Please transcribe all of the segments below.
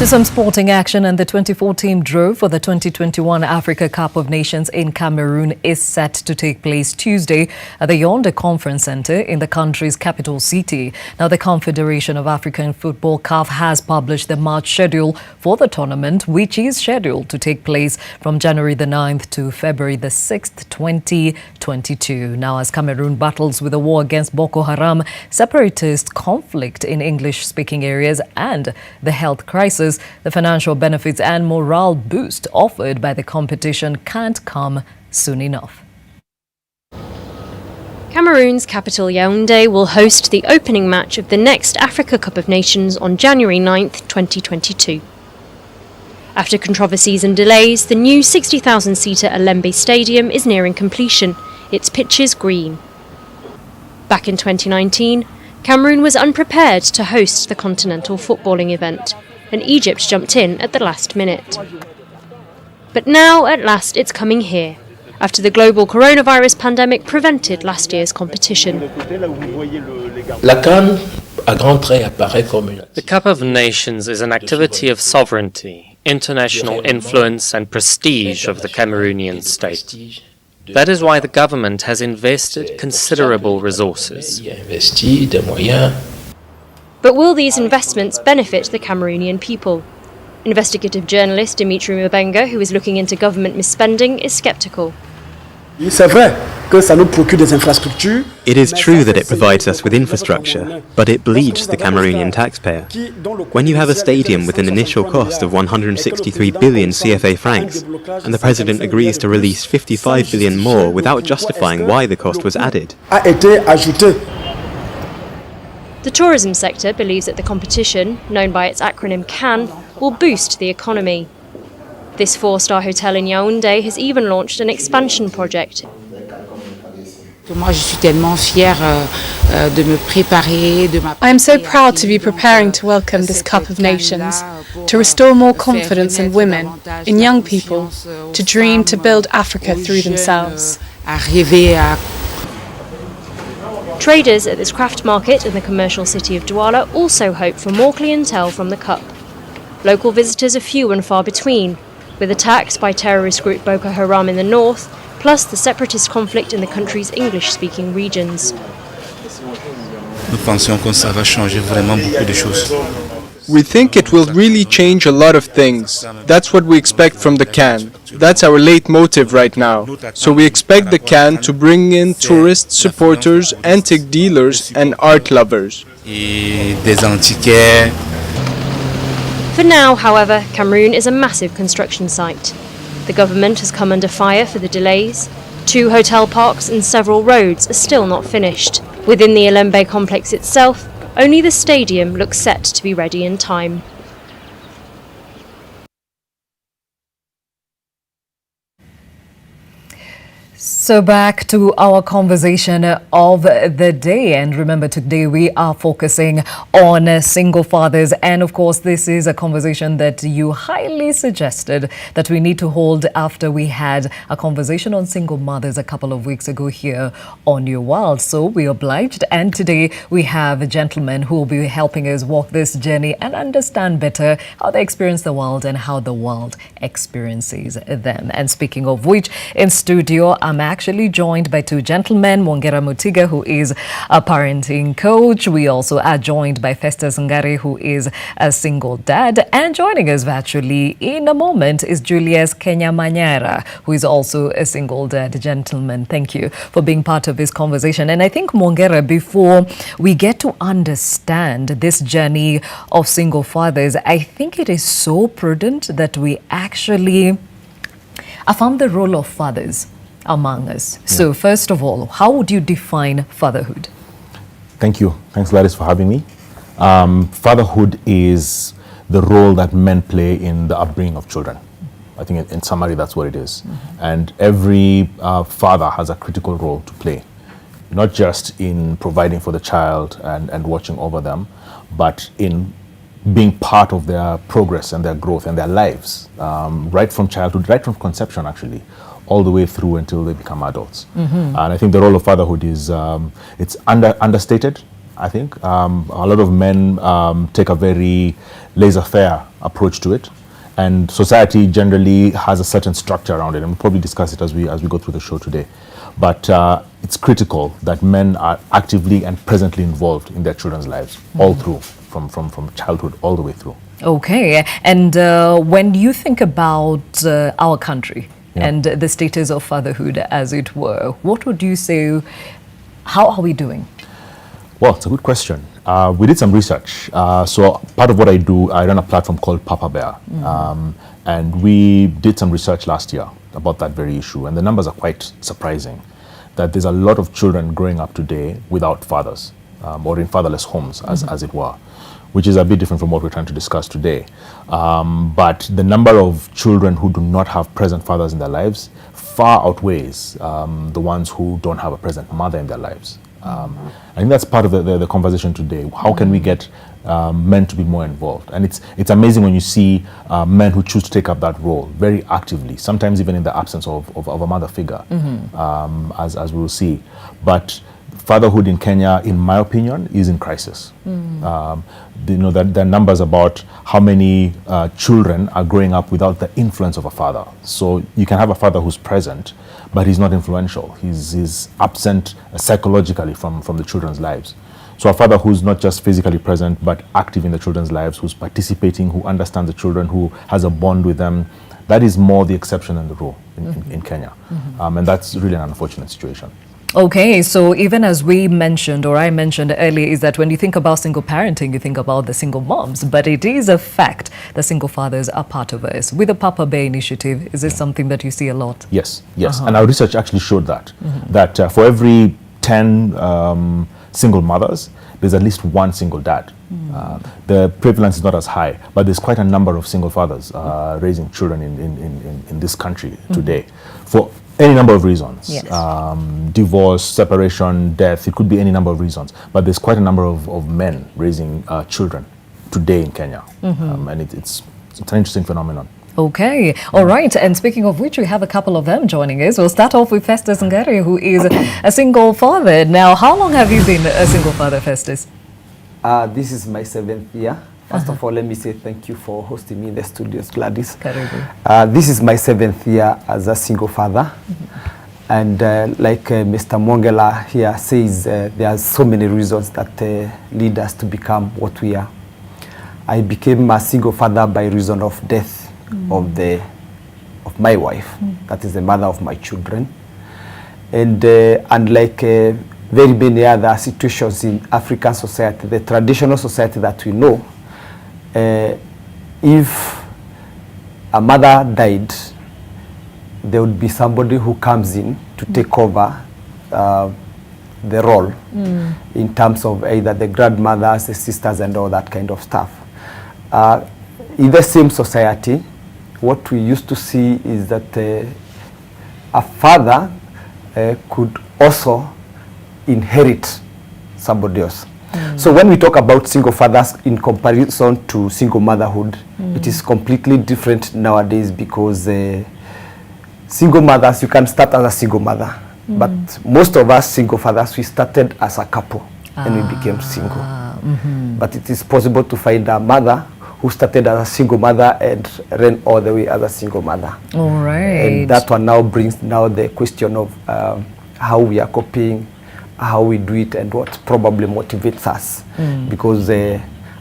To some sporting action, and the 24 team draw for the 2021 Africa Cup of Nations in Cameroon is set to take place Tuesday at the Yaoundé Conference Center in the country's capital city. Now, the Confederation of African Football (CAF) has published the March schedule for the tournament, which is scheduled to take place from January the 9th to February the 6th, 2022. Now, as Cameroon battles with the war against Boko Haram, separatist conflict in English-speaking areas, and the health crisis, the financial benefits and morale boost offered by the competition can't come soon enough. Cameroon's capital Yaoundé will host the opening match of the next Africa Cup of Nations on January 9th, 2022. After controversies and delays, the new 60,000-seater Alembe Stadium is nearing completion, its pitches green. Back in 2019, Cameroon was unprepared to host the continental footballing event, and Egypt jumped in at the last minute. But now, at last, it's coming here, after the global coronavirus pandemic prevented last year's competition. The Cup of Nations is an activity of sovereignty, international influence and prestige of the Cameroonian state. That is why the government has invested considerable resources. But will these investments benefit the Cameroonian people? Investigative journalist Dimitri Mubenga, who is looking into government misspending, is sceptical. It is true that it provides us with infrastructure, but it bleeds the Cameroonian taxpayer. When you have a stadium with an initial cost of 163 billion CFA francs, and the president agrees to release 55 billion more without justifying why the cost was added. The tourism sector believes that the competition, known by its acronym CAN, will boost the economy. This four-star hotel in Yaoundé has even launched an expansion project. I am so proud to be preparing to welcome this Cup of Nations, to restore more confidence in women, in young people, to dream to build Africa through themselves. Traders at this craft market in the commercial city of Douala also hope for more clientele from the Cup. Local visitors are few and far between, with attacks by terrorist group Boko Haram in the north, plus the separatist conflict in the country's English-speaking regions. We think it will really change a lot of things. That's what we expect from the CAN. That's our leitmotif right now. So we expect the CAN to bring in tourists, supporters, antique dealers, and art lovers. For now, however, Cameroon is a massive construction site. The government has come under fire for the delays. 2 hotel parks and several roads are still not finished. Within the Alembe complex itself, only the stadium looks set to be ready in time. So back to our conversation of the day, and remember, today we are focusing on single fathers, and of course this is a conversation that you highly suggested that we need to hold after we had a conversation on single mothers a couple of weeks ago here on Your World. So we obliged, and today we have a gentleman who will be helping us walk this journey and understand better how they experience the world and how the world experiences them. And speaking of which, in studio I'm actually joined by 2 gentlemen, Mwongera Mutiga, who is a parenting coach. We also are joined by Festus Ngare, who is a single dad. And joining us virtually in a moment is Julius Kenyamanyara, who is also a single dad. Gentlemen, thank you for being part of this conversation. And I think, Mwongera, before we get to understand this journey of single fathers, I think it is so prudent that we actually affirm the role of fathers among us. Yeah. So first of all, how would you define fatherhood? Thank you. Thanks, Gladys, for having me. Fatherhood is the role that men play in the upbringing of children. I think in summary, that's what it is. Mm-hmm. And every father has a critical role to play, not just in providing for the child and watching over them, but in being part of their progress and their growth and their lives, right from childhood, right from conception, actually, all the way through until they become adults. Mm-hmm. And I think the role of fatherhood is, it's understated, I think. A lot of men take a very laissez-faire approach to it. And society generally has a certain structure around it, and we'll probably discuss it as we go through the show today. But it's critical that men are actively and presently involved in their children's lives, all through, from childhood all the way through. Okay, and when you think about our country and the status of fatherhood, as it were, what would you say, how are we doing? Well, it's a good question. We did some research. So part of what I do, I run a platform called Papa Bear. And we did some research last year about that very issue. And the numbers are quite surprising, that there's a lot of children growing up today without fathers, or in fatherless homes, as it were, which is a bit different from what we're trying to discuss today. But the number of children who do not have present fathers in their lives far outweighs the ones who don't have a present mother in their lives. I think that's part of the conversation today. How can we get men to be more involved? And it's amazing when you see men who choose to take up that role very actively, sometimes even in the absence of a mother figure, as we will see. But fatherhood in Kenya, in my opinion, is in crisis. There are numbers about how many children are growing up without the influence of a father. So you can have a father who's present, but he's not influential. He's absent psychologically from the children's lives. So a father who's not just physically present, but active in the children's lives, who's participating, who understands the children, who has a bond with them, that is more the exception than the rule in Kenya. And that's really an unfortunate situation. Okay, so even as we mentioned, or I mentioned earlier, is that when you think about single parenting, you think about the single moms, but it is a fact that single fathers are part of us. With the Papa Bear initiative, is this something that you see a lot? Yes. And our research actually showed that for every 10 single mothers, there's at least one single dad. The prevalence is not as high, but there's quite a number of single fathers raising children in this country today for any number of reasons. Yes. Divorce, separation, death, it could be any number of reasons. But there's quite a number of men raising children today in Kenya. And it's an interesting phenomenon. Okay, all right. And speaking of which, we have a couple of them joining us. We'll start off with Festus Ngari, who is a single father. Now, how long have you been a single father, Festus? This is my 7th year. First of all, let me say thank you for hosting me in the studios, Gladys. This is my 7th year as a single father. And like Mr. Mongela here says, there are so many reasons that lead us to become what we are. I became a single father by reason of death of my wife, that is the mother of my children. And unlike very many other situations in African society, the traditional society that we know, if a mother died, there would be somebody who comes in to take over the role in terms of either the grandmothers, the sisters, and all that kind of stuff. In the same society, what we used to see is that a father could also inherit somebody else. So when we talk about single fathers in comparison to single motherhood, it is completely different nowadays, because single mothers, you can start as a single mother, but most of us single fathers, we started as a couple and we became single. But it is possible to find a mother who started as a single mother and ran all the way as a single mother. All right. And that one now brings the question of how we are coping, how we do it, and what probably motivates us. Because I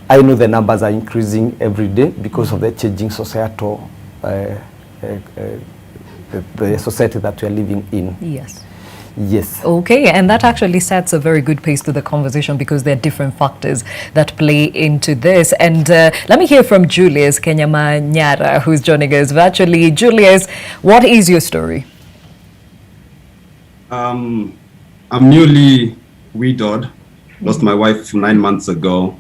know the numbers are increasing every day because of the changing societal, the society that we are living in. Yes. Yes. Okay, and that actually sets a very good pace to the conversation, because there are different factors that play into this. And let me hear from Julius Kenyamanyara, who's joining us virtually. Julius, what is your story? I'm newly widowed, lost my wife 9 months ago.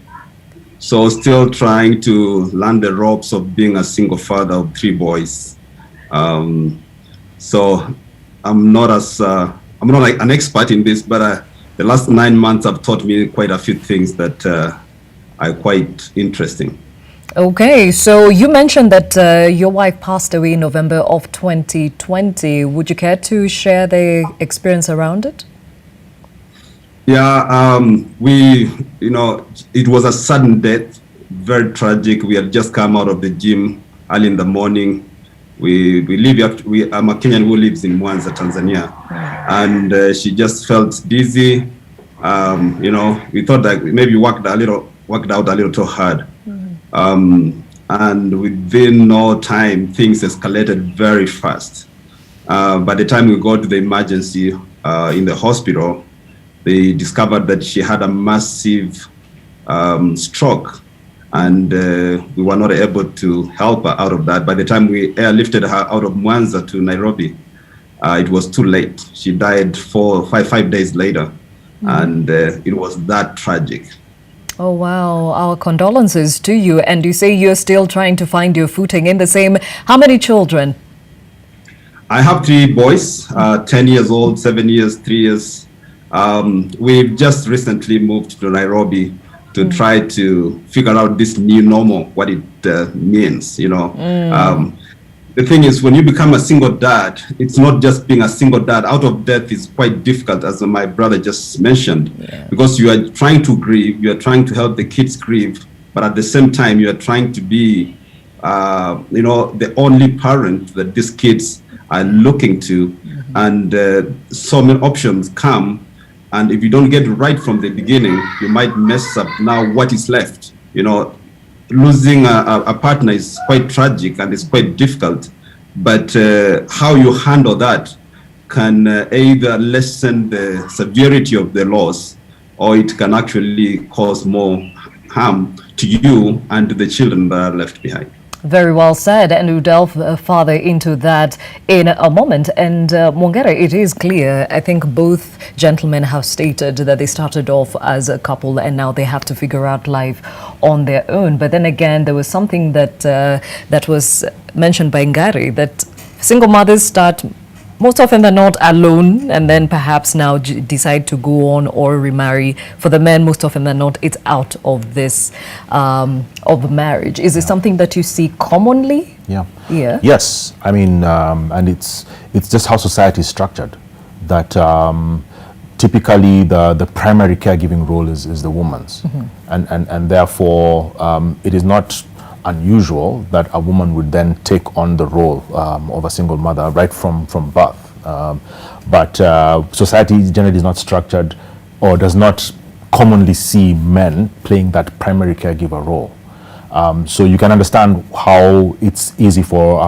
So still trying to learn the ropes of being a single father of 3 boys. So I'm not like an expert in this, but the last 9 months have taught me quite a few things that are quite interesting. Okay, so you mentioned that your wife passed away in November of 2020. Would you care to share the experience around it? Yeah, it was a sudden death. very tragic. We had just come out of the gym early in the morning. I'm a Kenyan who lives in Mwanza, Tanzania, and she just felt dizzy. We thought that maybe worked out a little too hard. And within no time, things escalated very fast. By the time we got to the emergency in the hospital, they discovered that she had a massive stroke, and we were not able to help her out of that. By the time we airlifted her out of Mwanza to Nairobi, it was too late. She died 5 days later, and it was that tragic. Oh, wow. Our condolences to you. And you say you're still trying to find your footing in the same. How many children? I have 3 boys, 10 years old, 7 years, 3 years. We've just recently moved to Nairobi to try to figure out this new normal, what it means, The thing is, when you become a single dad, it's not just being a single dad. Out of death is quite difficult, as my brother just mentioned, because you are trying to grieve, you are trying to help the kids grieve, but at the same time, you are trying to be, the only parent that these kids are looking to. And so many options come, and if you don't get it right from the beginning, you might mess up now what is left, Losing a partner is quite tragic and it's quite difficult, but how you handle that can either lessen the severity of the loss, or it can actually cause more harm to you and to the children that are left behind. Very well said, and we'll delve further into that in a moment. And Mwongere, it is clear, I think both gentlemen have stated that they started off as a couple and now they have to figure out life on their own. But then again, there was something that that was mentioned by Ngari, that single mothers start most often than not alone, and then perhaps now decide to go on or remarry. For the men, most often than not, it's out of this of marriage. Is it something that you see commonly? Yeah. Yes. I mean, and it's just how society is structured. That typically the primary caregiving role is the woman's, and therefore it is not unusual that a woman would then take on the role of a single mother right from birth. But society generally is not structured, or does not commonly see men playing that primary caregiver role. So you can understand how it's easy for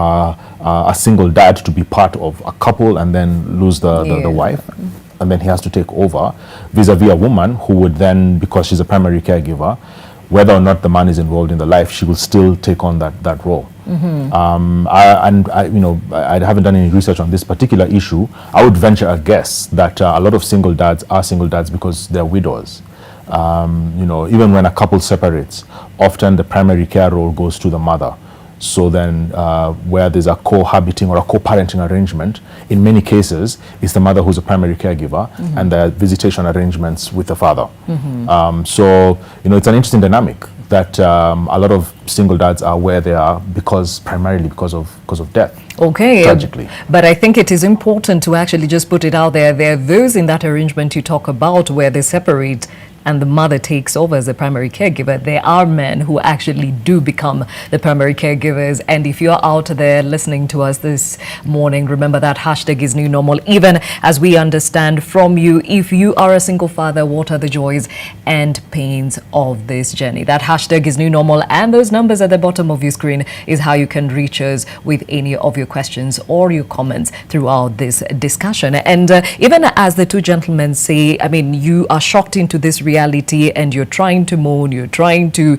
a single dad to be part of a couple and then lose the wife, and then he has to take over, vis-a-vis a woman who would then, because she's a primary caregiver, whether or not the man is involved in the life, she will still take on that role. I haven't done any research on this particular issue. I would venture a guess that a lot of single dads are single dads because they're widows. Even when a couple separates, often the primary care role goes to the mother. So then where there's a cohabiting or a co-parenting arrangement, in many cases, it's the mother who's a primary caregiver, and the visitation arrangements with the father. So, it's an interesting dynamic that a lot of single dads are where they are primarily because of death. Okay, tragically. But I think it is important to actually just put it out there. There are those in that arrangement you talk about where they separate and the mother takes over as the primary caregiver. There are men who actually do become the primary caregivers. And if you're out there listening to us this morning, remember that hashtag is new normal. Even as we understand from you, if you are a single father, what are the joys and pains of this journey? That hashtag is new normal, and those numbers at the bottom of your screen is how you can reach us with any of your questions or your comments throughout this discussion. And even as the two gentlemen say, I mean, you are shocked into this reality and you're trying to mourn, you're trying to,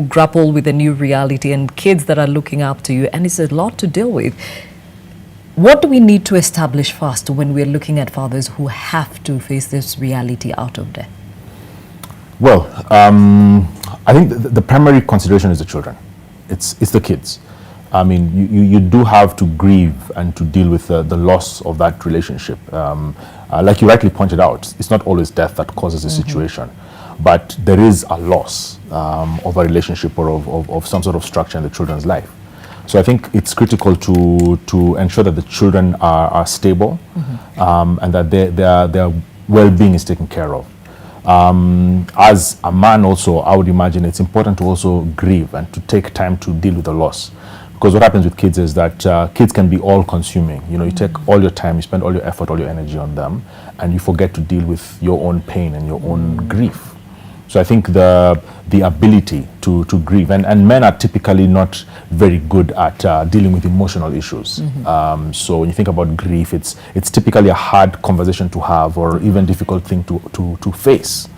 grapple with a new reality and kids that are looking up to you, and it's a lot to deal with. What do we need to establish first when we're looking at fathers who have to face this reality out of death? Well, I think the primary consideration is the children. It's the kids. I mean, you do have to grieve and to deal with the loss of that relationship. Like you rightly pointed out, it's not always death that causes a situation, but there is a loss of a relationship or of some sort of structure in the children's life. So I think it's critical to ensure that the children are stable and that their well-being is taken care of. As a man also, I would imagine it's important to also grieve and to take time to deal with the loss. Because what happens with kids is that kids can be all-consuming. You know, you take all your time, you spend all your effort, all your energy on them, and you forget to deal with your own pain and your own grief. So I think the ability to grieve, and men are typically not very good at dealing with emotional issues. So when you think about grief, it's typically a hard conversation to have, or even difficult thing to face.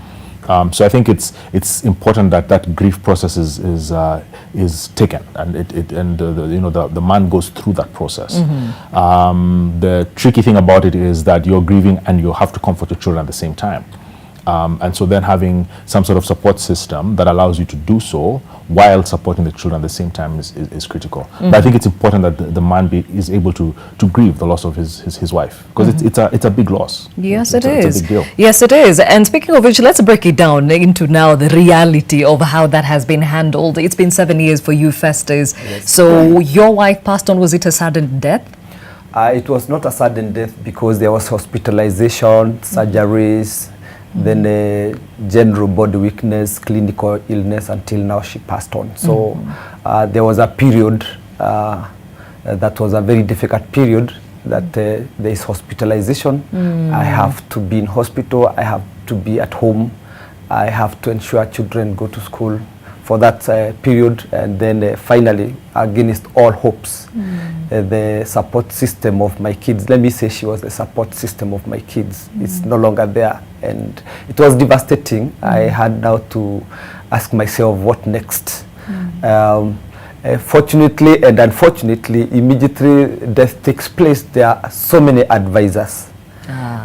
So I think it's important that grief process is taken, and the man goes through that process. The tricky thing about it is that you're grieving and you have to comfort your children at the same time. And so then having some sort of support system that allows you to do so while supporting the children at the same time is critical. But I think it's important that the man is able to grieve the loss of his wife, because it's a big loss. Yes, it's it is. a big deal. Yes, it is. And speaking of which, let's break it down into now the reality of how that has been handled. It's been 7 years for you, Festus. Yes. So your wife passed on. Was it a sudden death? It was not a sudden death, because there was hospitalization, surgeries, then general body weakness, clinical illness, until now she passed on. So there was a period that was a very difficult period, that there is hospitalization. I have to be in hospital, I have to be at home, I have to ensure children go to school for that period, and then finally, against all hopes, the support system of my kids, let me say she was the support system of my kids, it's no longer there, and it was devastating. I had now to ask myself, what next? Fortunately and unfortunately, immediately death takes place, there are so many advisors.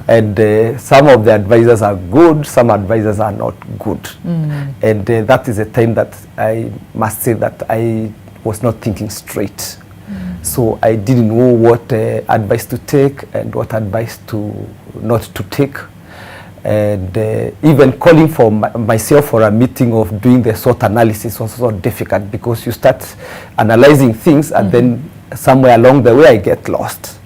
And some of the advisors are good, some advisors are not good. And that is a time that I must say that I was not thinking straight. So I didn't know what advice to take and what advice not to take. And even calling for myself for a meeting of doing the SWOT analysis was so difficult, because you start analyzing things and then somewhere along the way I get lost.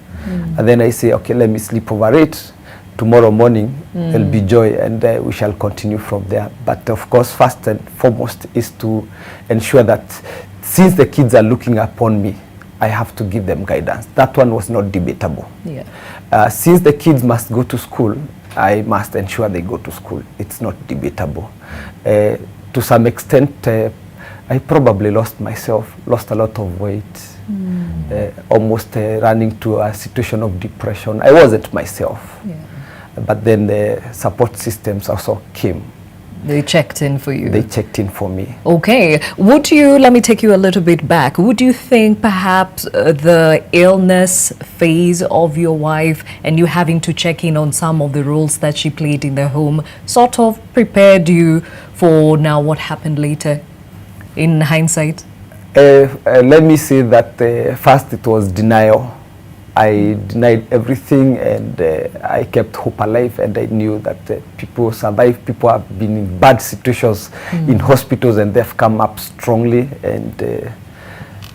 And then I say, okay, let me sleep over it. Tomorrow morning there'll be joy, and we shall continue from there. But of course, first and foremost is to ensure that since the kids are looking upon me, I have to give them guidance. That one was not debatable. Since the kids must go to school, I must ensure they go to school. It's not debatable. To some extent, I probably lost a lot of weight. Almost running to a situation of depression. I wasn't myself. But then the support systems also came. They checked in for you. They checked in for me. Okay. Let me take you a little bit back. Would you think perhaps the illness phase of your wife and you having to check in on some of the roles that she played in the home sort of prepared you for now what happened later, in hindsight? Let me say that first it was denial. I denied everything, and I kept hope alive, and I knew that people survive. People have been in bad situations in hospitals, and they've come up strongly, and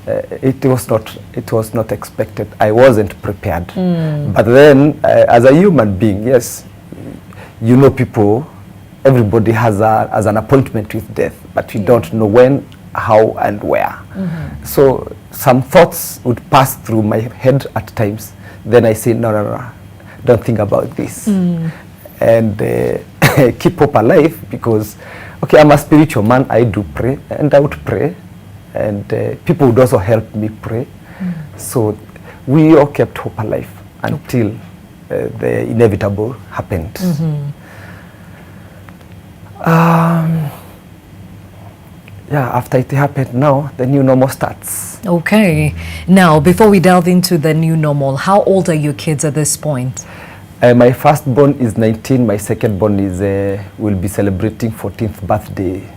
it was not expected. I wasn't prepared. But then, as a human being, yes, you know, people, everybody has an appointment with death, but you don't know when, how, and where. So some thoughts would pass through my head at times. Then I say, no, don't think about this. And keep hope alive, because, okay, I'm a spiritual man, I do pray, and I would pray, and people would also help me pray. So we all kept hope alive until the inevitable happened. After it happened, now the new normal starts. Okay. Now, before we delve into the new normal, how old are your kids at this point? My firstborn is 19. My secondborn will be celebrating 14th birthday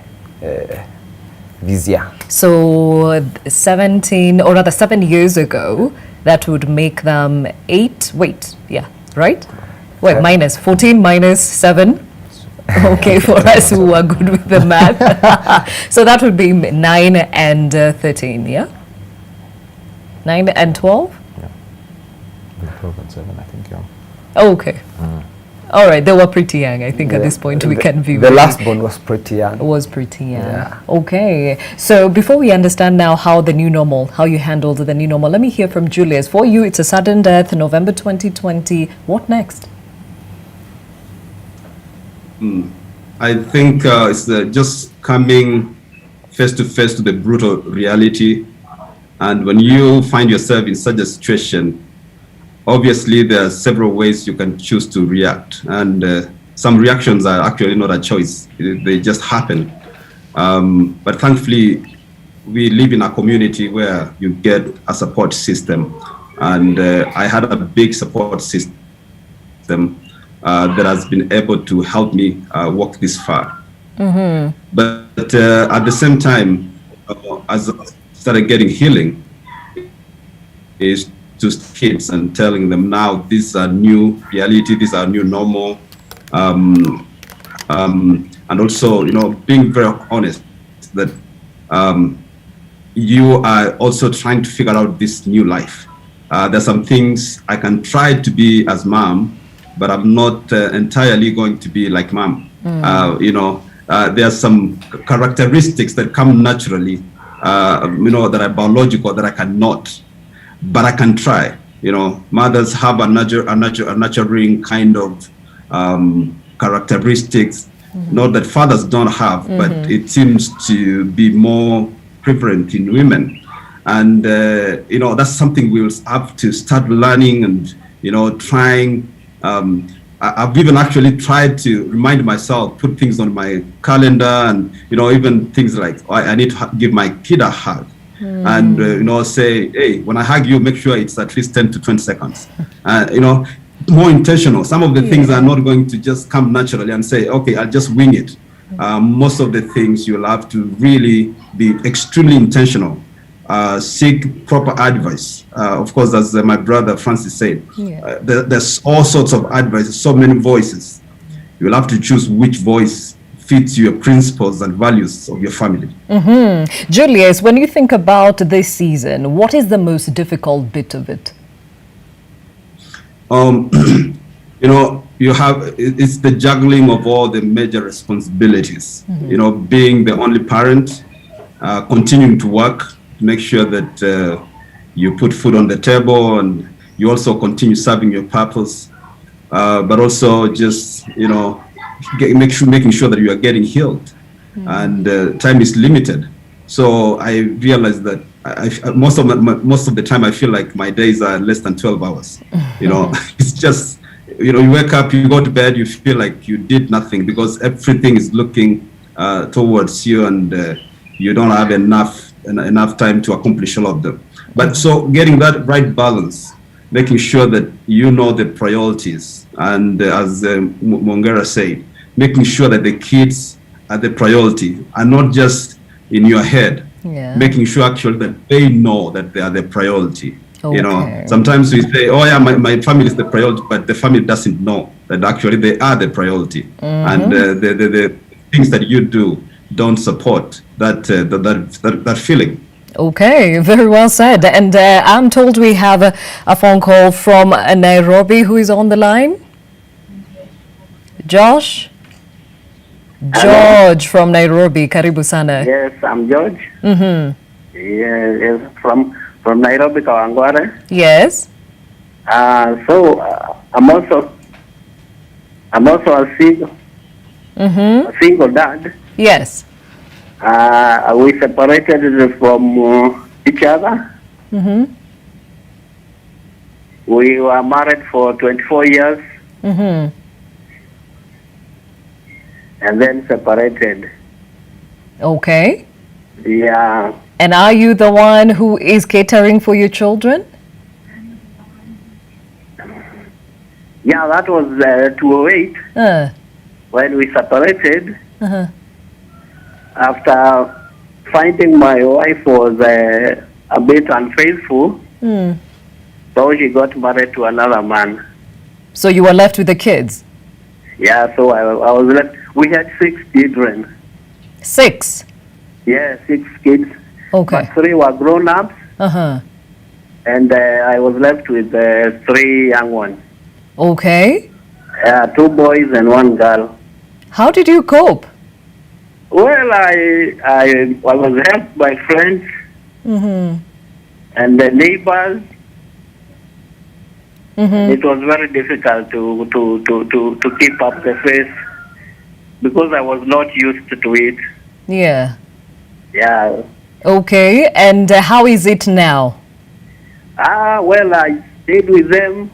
this year. So 17, or rather 7 years ago, that would make them 8. Wait, yeah, right? Wait, minus 14 minus 7. Okay, for us who are good with the math. So that would be 9 and 13, yeah? 9 and 12? Yeah. 12 and 7, I think, yeah. Okay. All right, they were pretty young. I think at this point we can be. The last born was pretty young. Was pretty young. Yeah. Okay. So before we understand now how the new normal, how you handled the new normal, let me hear from Julius. For you, it's a sudden death, November 2020. What next? I think it's just coming face to face to the brutal reality. And when you find yourself in such a situation, obviously there are several ways you can choose to react. And some reactions are actually not a choice. They just happen. But thankfully, we live in a community where you get a support system. And I had a big support system that has been able to help me walk this far. But at the same time, as I started getting healing, is to kids and telling them now this is a new reality, this is a new normal, and also, you know, being very honest that you are also trying to figure out this new life. There's some things I can try to be as mom, but I'm not entirely going to be like mom. You know, there are some characteristics that come naturally, you know, that are biological that I cannot, but I can try. You know, mothers have a nurturing kind of characteristics, not that fathers don't have, but it seems to be more prevalent in women. And, you know, that's something we'll have to start learning and, you know, trying. I've even actually tried to remind myself, put things on my calendar and, you know, even things like I need to give my kid a hug. And, you know, say, hey, when I hug you, make sure it's at least 10 to 20 seconds. You know, more intentional. Some of the things are not going to just come naturally and say, okay, I'll just wing it. Most of the things you'll have to really be extremely intentional. Seek proper advice. Of course, as my brother Francis said, there's all sorts of advice, so many voices. You'll have to choose which voice fits your principles and values of your family. Julius, when you think about this season, what is the most difficult bit of it? You know, it's the juggling of all the major responsibilities. You know, being the only parent, continuing to work, to make sure that you put food on the table and you also continue serving your purpose, but also just, you know, making sure that you are getting healed, and time is limited. So I realized that most of the time I feel like my days are less than 12 hours. You know, it's just, you know, you wake up, you go to bed, you feel like you did nothing because everything is looking towards you, and you don't have enough time to accomplish all of them. But so getting that right balance, making sure that you know the priorities, and as Mongera said, making sure that the kids are the priority and not just in your head. Making sure actually that they know that they are the priority. You know, sometimes we say, oh yeah, my family is the priority, but the family doesn't know that actually they are the priority. And the things that you do don't support that feeling. Okay, very well said. And I'm told we have a phone call from Nairobi. Who is on the line? Josh? George from Nairobi. Karibu sana. Yes, I'm George. Yes, from Nairobi, Kawangware. Yes. So I'm also a single dad. Yes. We separated from each other. We were married for 24 years. And then separated. Okay. Yeah. And are you the one who is catering for your children? Yeah, that was 2008 when we separated. After finding my wife was a bit unfaithful, so she got married to another man. So you were left with the kids? Yeah, so I was left. We had 6 children. 6? Yeah, 6 kids. Okay. But 3 were grown-ups. And I was left with 3 young ones. Okay. 2 boys and 1 girl. How did you cope? Well, I was helped by friends and the neighbors. It was very difficult to keep up the face because I was not used to it. Yeah. Yeah. Okay, and how is it now? Well, I stayed with them.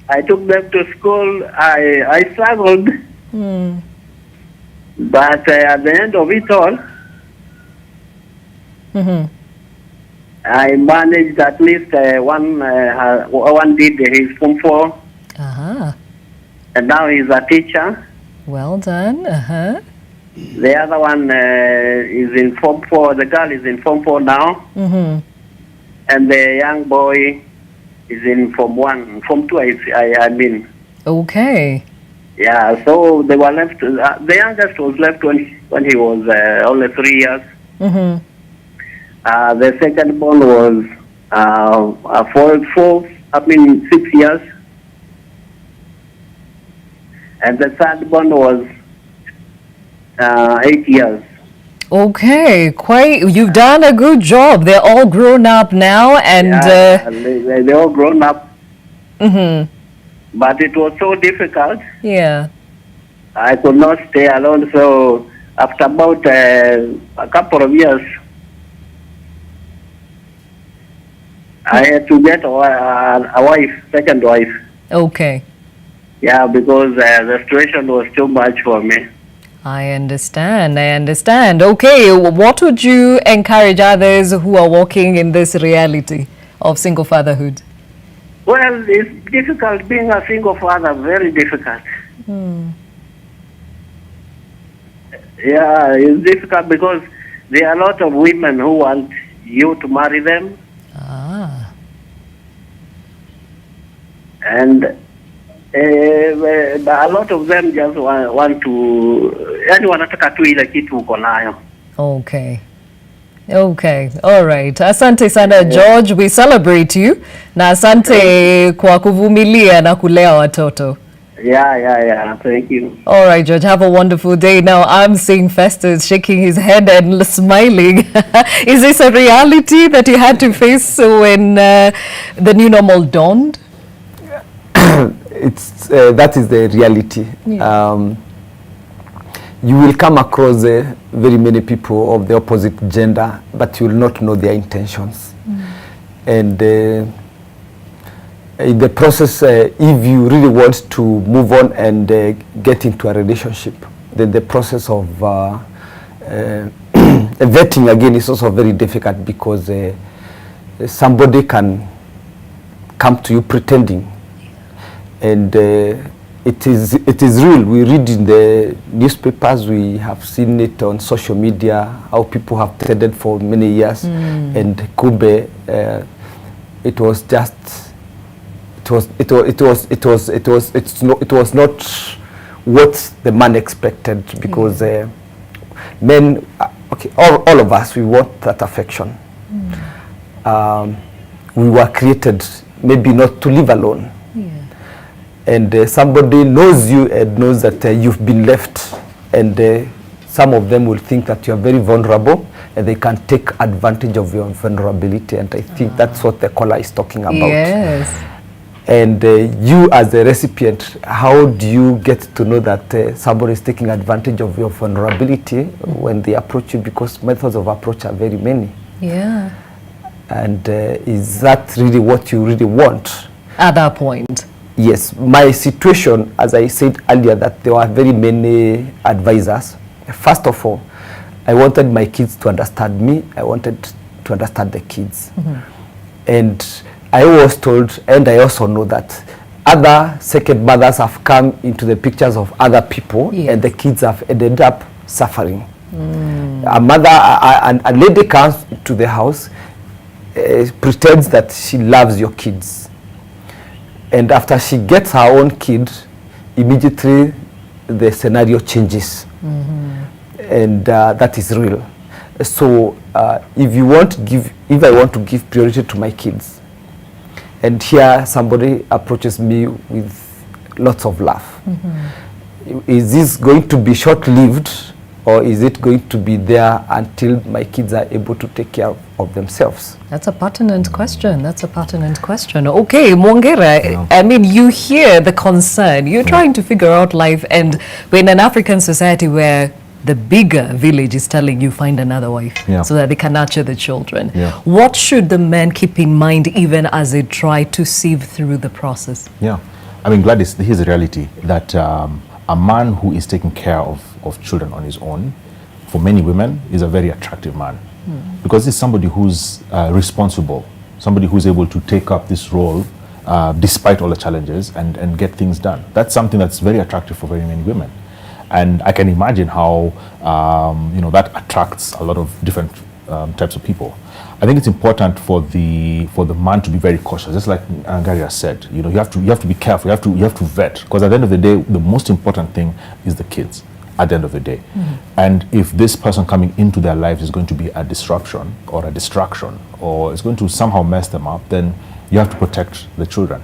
I took them to school. I struggled. But at the end of it all, I managed at least one did his Form 4. And now he's a teacher. Well done. The other one is in Form 4. The girl is in Form 4 now. And the young boy is in Form 1. Form 2, I mean. Okay. Yeah, so they were left. The youngest was left when he was only 3 years. The second born was 6 years. And the third born was 8 years. Okay, you've done a good job. They're all grown up now, and they're all grown up. But it was so difficult. Yeah. I could not stay alone, so after about a couple of years, I had to get a wife, second wife. Okay. Yeah, because the situation was too much for me. I understand. Okay, what would you encourage others who are walking in this reality of single fatherhood? Well, it's difficult being a single father, very difficult. Yeah, it's difficult because there are a lot of women who want you to marry them. And a lot of them just want to, yani wanataka tu ile kitu uko nayo. Okay. All right. Asante sana George, we celebrate you. Na asante kwa kuvumilia na kulea watoto. Yeah. Thank you. All right, George, have a wonderful day. Now, I'm seeing Festus shaking his head and smiling. Is this a reality that you had to face when the new normal dawned? That is the reality. Yeah. You will come across very many people of the opposite gender, but you will not know their intentions. And in the process, if you really want to move on and get into a relationship, then the process of vetting again is also very difficult, because somebody can come to you pretending, and it is real. We read in the newspapers, we have seen it on social media, how people have pretended for many years, and Kube, it was not what the man expected, because men, all of us, we want that affection. We were created maybe not to live alone. And somebody knows you and knows that you've been left, and some of them will think that you're very vulnerable, and they can take advantage of your vulnerability, and I think that's what the caller is talking about. Yes. And you as a recipient, how do you get to know that somebody is taking advantage of your vulnerability when they approach you? Because methods of approach are very many. Yeah. And is that really what you really want? At that point. Yes, my situation, as I said earlier, that there were very many advisors. First of all, I wanted my kids to understand me. I wanted to understand the kids. And I was told, and I also know that other second mothers have come into the pictures of other people, and the kids have ended up suffering. A mother, a lady comes to the house, pretends that she loves your kids. And after she gets her own kid, immediately the scenario changes. And that is real. So if I want to give priority to my kids, and here somebody approaches me with lots of love. Is this going to be short-lived, or is it going to be there until my kids are able to take care of themselves? That's a pertinent question. That's a pertinent question. Okay, Mwongera, I mean, you hear the concern. You're trying to figure out life, and we're in an African society where the bigger village is telling you find another wife so that they can nurture the children. What should the men keep in mind even as they try to sieve through the process? Yeah, I mean, Gladys, here's the reality that a man who is taking care of children on his own, for many women, is a very attractive man. Because he's somebody who's responsible, somebody who's able to take up this role despite all the challenges and get things done. That's something that's very attractive for very many women. And I can imagine how that attracts a lot of different types of people. I think it's important for the man to be very cautious, just like Angaria said. You have to be careful. You have to vet, because at the end of the day, the most important thing is the kids. At the end of the day, and if this person coming into their lives is going to be a disruption or a distraction, or is going to somehow mess them up, then you have to protect the children.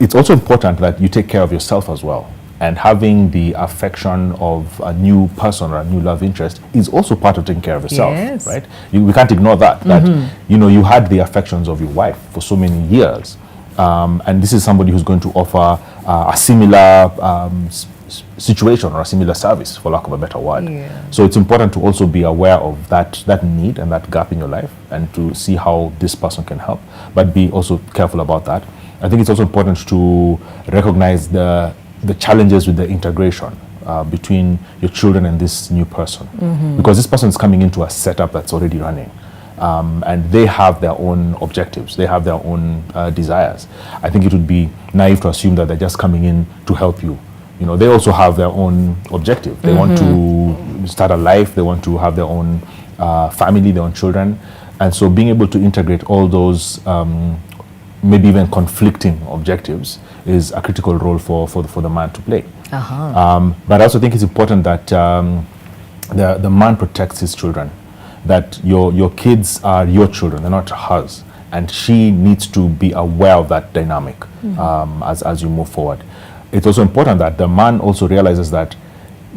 It's also important that you take care of yourself as well. And having the affection of a new person or a new love interest is also part of taking care of yourself, right? We can't ignore that. That you had the affections of your wife for so many years, and this is somebody who's going to offer a similar situation or a similar service, for lack of a better word. So it's important to also be aware of that need and that gap in your life, and to see how this person can help, but be also careful about that. I think it's also important to recognize the challenges with the integration between your children and this new person, because this person is coming into a setup that's already running, and they have their own objectives, they have their own desires. I think it would be naive to assume that they're just coming in to help you. They also have their own objective. They want to start a life, they want to have their own family, their own children, and so being able to integrate all those maybe even conflicting objectives is a critical role for the man to play. But I also think it's important that the man protects his children, that your kids are your children, they're not hers, and she needs to be aware of that dynamic as you move forward. It's also important that the man also realizes that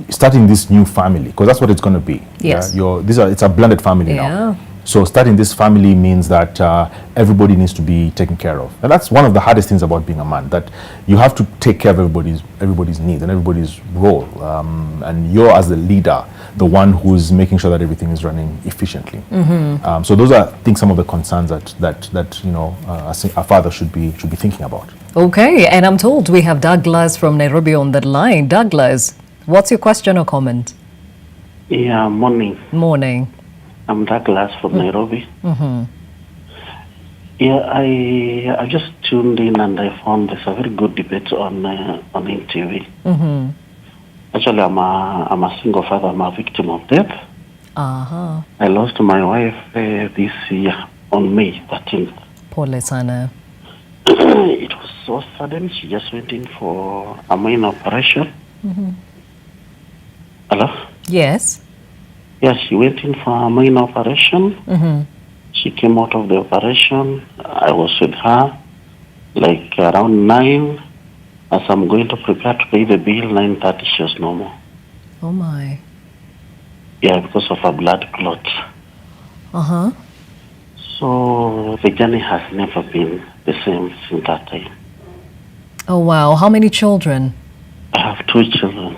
starting this new family, because that's what it's going to be. It's a blended family now. So starting this family means that everybody needs to be taken care of. And that's one of the hardest things about being a man, that you have to take care of everybody's needs and everybody's role. And you're, as the leader, the one who's making sure that everything is running efficiently. So those are, I think, some of the concerns that a father should be thinking about. Okay, and I'm told we have Douglas from Nairobi on the line. Douglas, what's your question or comment? Yeah, morning. Morning. I'm Douglas from Nairobi. Yeah, I just tuned in and I found there's a very good debate on NTV. Actually, I'm a single father. I'm a victim of death. I lost my wife this year on May 13th. Pole sana. It was so sudden. She just went in for a main operation. Hello? Yes. Yeah, she went in for a main operation. She came out of the operation. I was with her like around 9. As I'm going to prepare to pay the bill, 9:30, she was normal. Oh my. Yeah, because of a blood clot. So the journey has never been the same since that time. Oh wow. How many children? I have 2 children.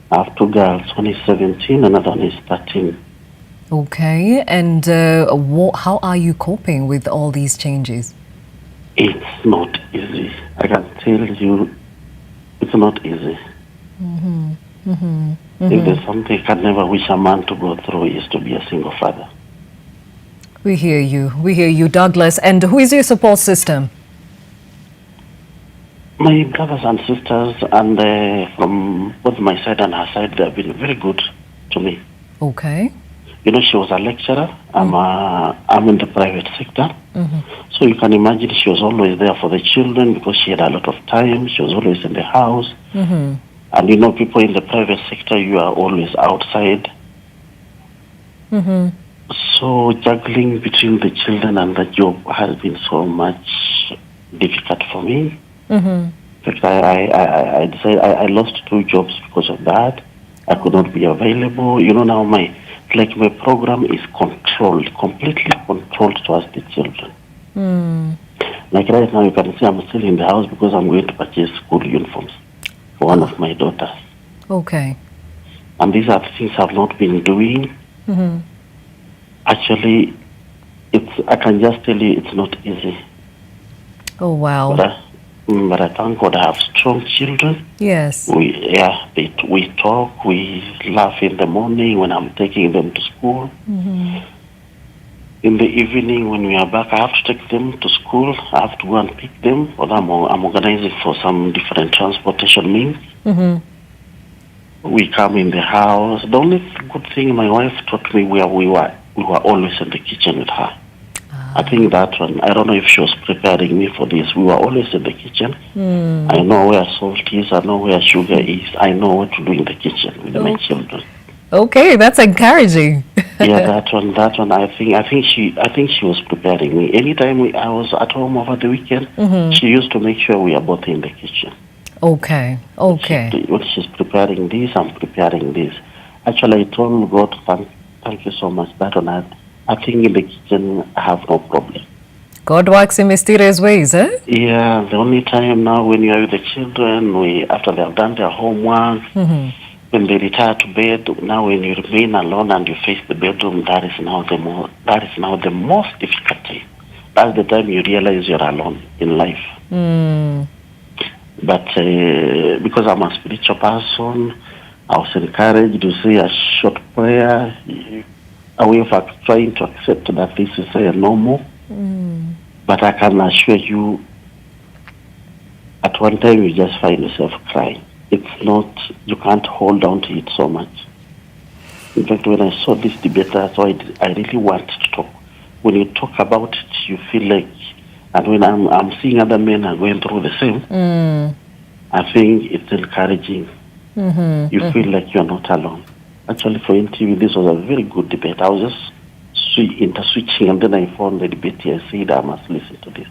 I have 2 girls. One is 17, another one is 13. Okay, and how are you coping with all these changes? It's not easy. I can tell you, it's not easy. If there's something I can never wish a man to go through, is to be a single father. We hear you, Douglas. And who is your support system? My brothers and sisters, and from both my side and her side, they have been very good to me. Okay. She was a lecturer. I'm in the private sector. So you can imagine she was always there for the children because she had a lot of time. She was always in the house. And people in the private sector, you are always outside. So juggling between the children and the job has been so much difficult for me. fact, I decided I lost 2 jobs because of that. I could not be available. You know, now my program is controlled, completely controlled towards the children. Like right now, you can see I'm still in the house because I'm going to purchase school uniforms for one of my daughters. Okay. And these are the things I've not been doing. Actually, I can just tell you it's not easy. Oh, wow. But I thank God I have strong children. Yes. We talk, we laugh in the morning when I'm taking them to school. In the evening when we are back, I have to take them to school. I have to go and pick them. Or I'm organizing for some different transportation means. We come in the house. The only good thing my wife taught me, we were always in the kitchen with her. I think that one, I don't know if she was preparing me for this. We were always in the kitchen. I know where salt is. I know where sugar is. I know what to do in the kitchen with my children. Okay, that's encouraging. Yeah, that one. I think she was preparing me. Anytime I was at home over the weekend, she used to make sure we are both in the kitchen. Okay. She's preparing this, I'm preparing this. Actually, I told God, thank you so much. That one, I think in the kitchen, I have no problem. God works in mysterious ways, eh? Yeah, the only time now when you are with the children, after they have done their homework, when they retire to bed, now when you remain alone and you face the bedroom, that is now the most difficult time. That's the time you realize you're alone in life. But because I'm a spiritual person, I was encouraged to say a short prayer, a way of trying to accept that this is normal. But I can assure you, at one time you just find yourself crying. It's not, you can't hold on to it so much. In fact, when I saw this debate, that's why I really want to talk. When you talk about it, you feel like, and when I'm seeing other men are going through the same, I think it's encouraging. You feel like you're not alone. Actually, for NTV, this was a very good debate. I was just switching, and then I found the debate here. I said, I must listen to this.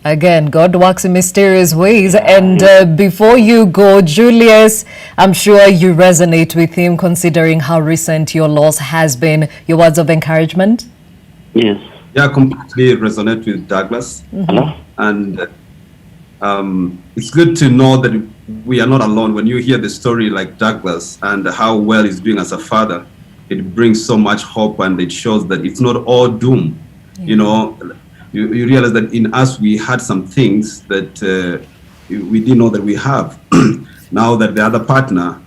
Again, God works in mysterious ways. And before you go, Julius, I'm sure you resonate with him considering how recent your loss has been. Your words of encouragement? Yes. Yeah, I completely resonate with Douglas. Hello? And it's good to know that we are not alone. When you hear the story like Douglas and how well he's doing as a father, it brings so much hope, and it shows that it's not all doom. You know, you realize that in us we had some things that we didn't know that we have. Now that the other partner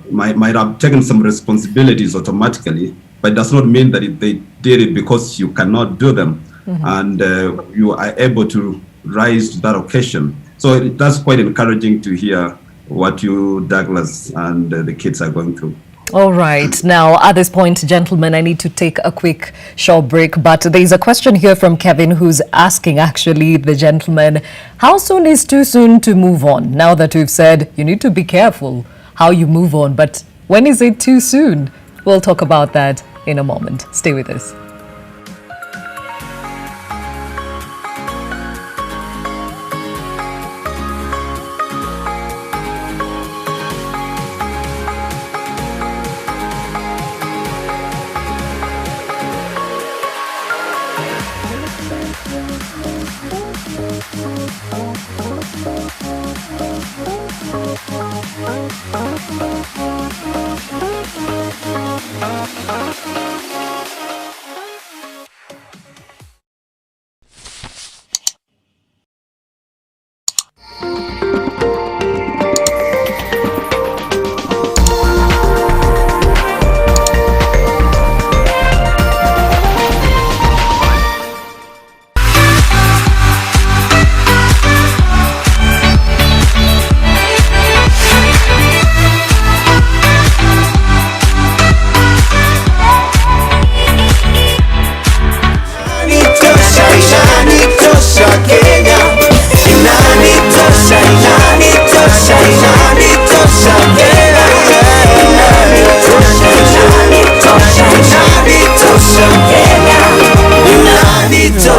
might have taken some responsibilities automatically, but it does not mean that they did it because you cannot do them. And you are able to rise to that occasion. So that's quite encouraging to hear what you, Douglas, and the kids are going through. All right. Now, at this point, gentlemen, I need to take a quick short break. But there's a question here from Kevin who's asking, actually, the gentleman, how soon is too soon to move on? Now that we've said you need to be careful how you move on, but when is it too soon? We'll talk about that in a moment. Stay with us.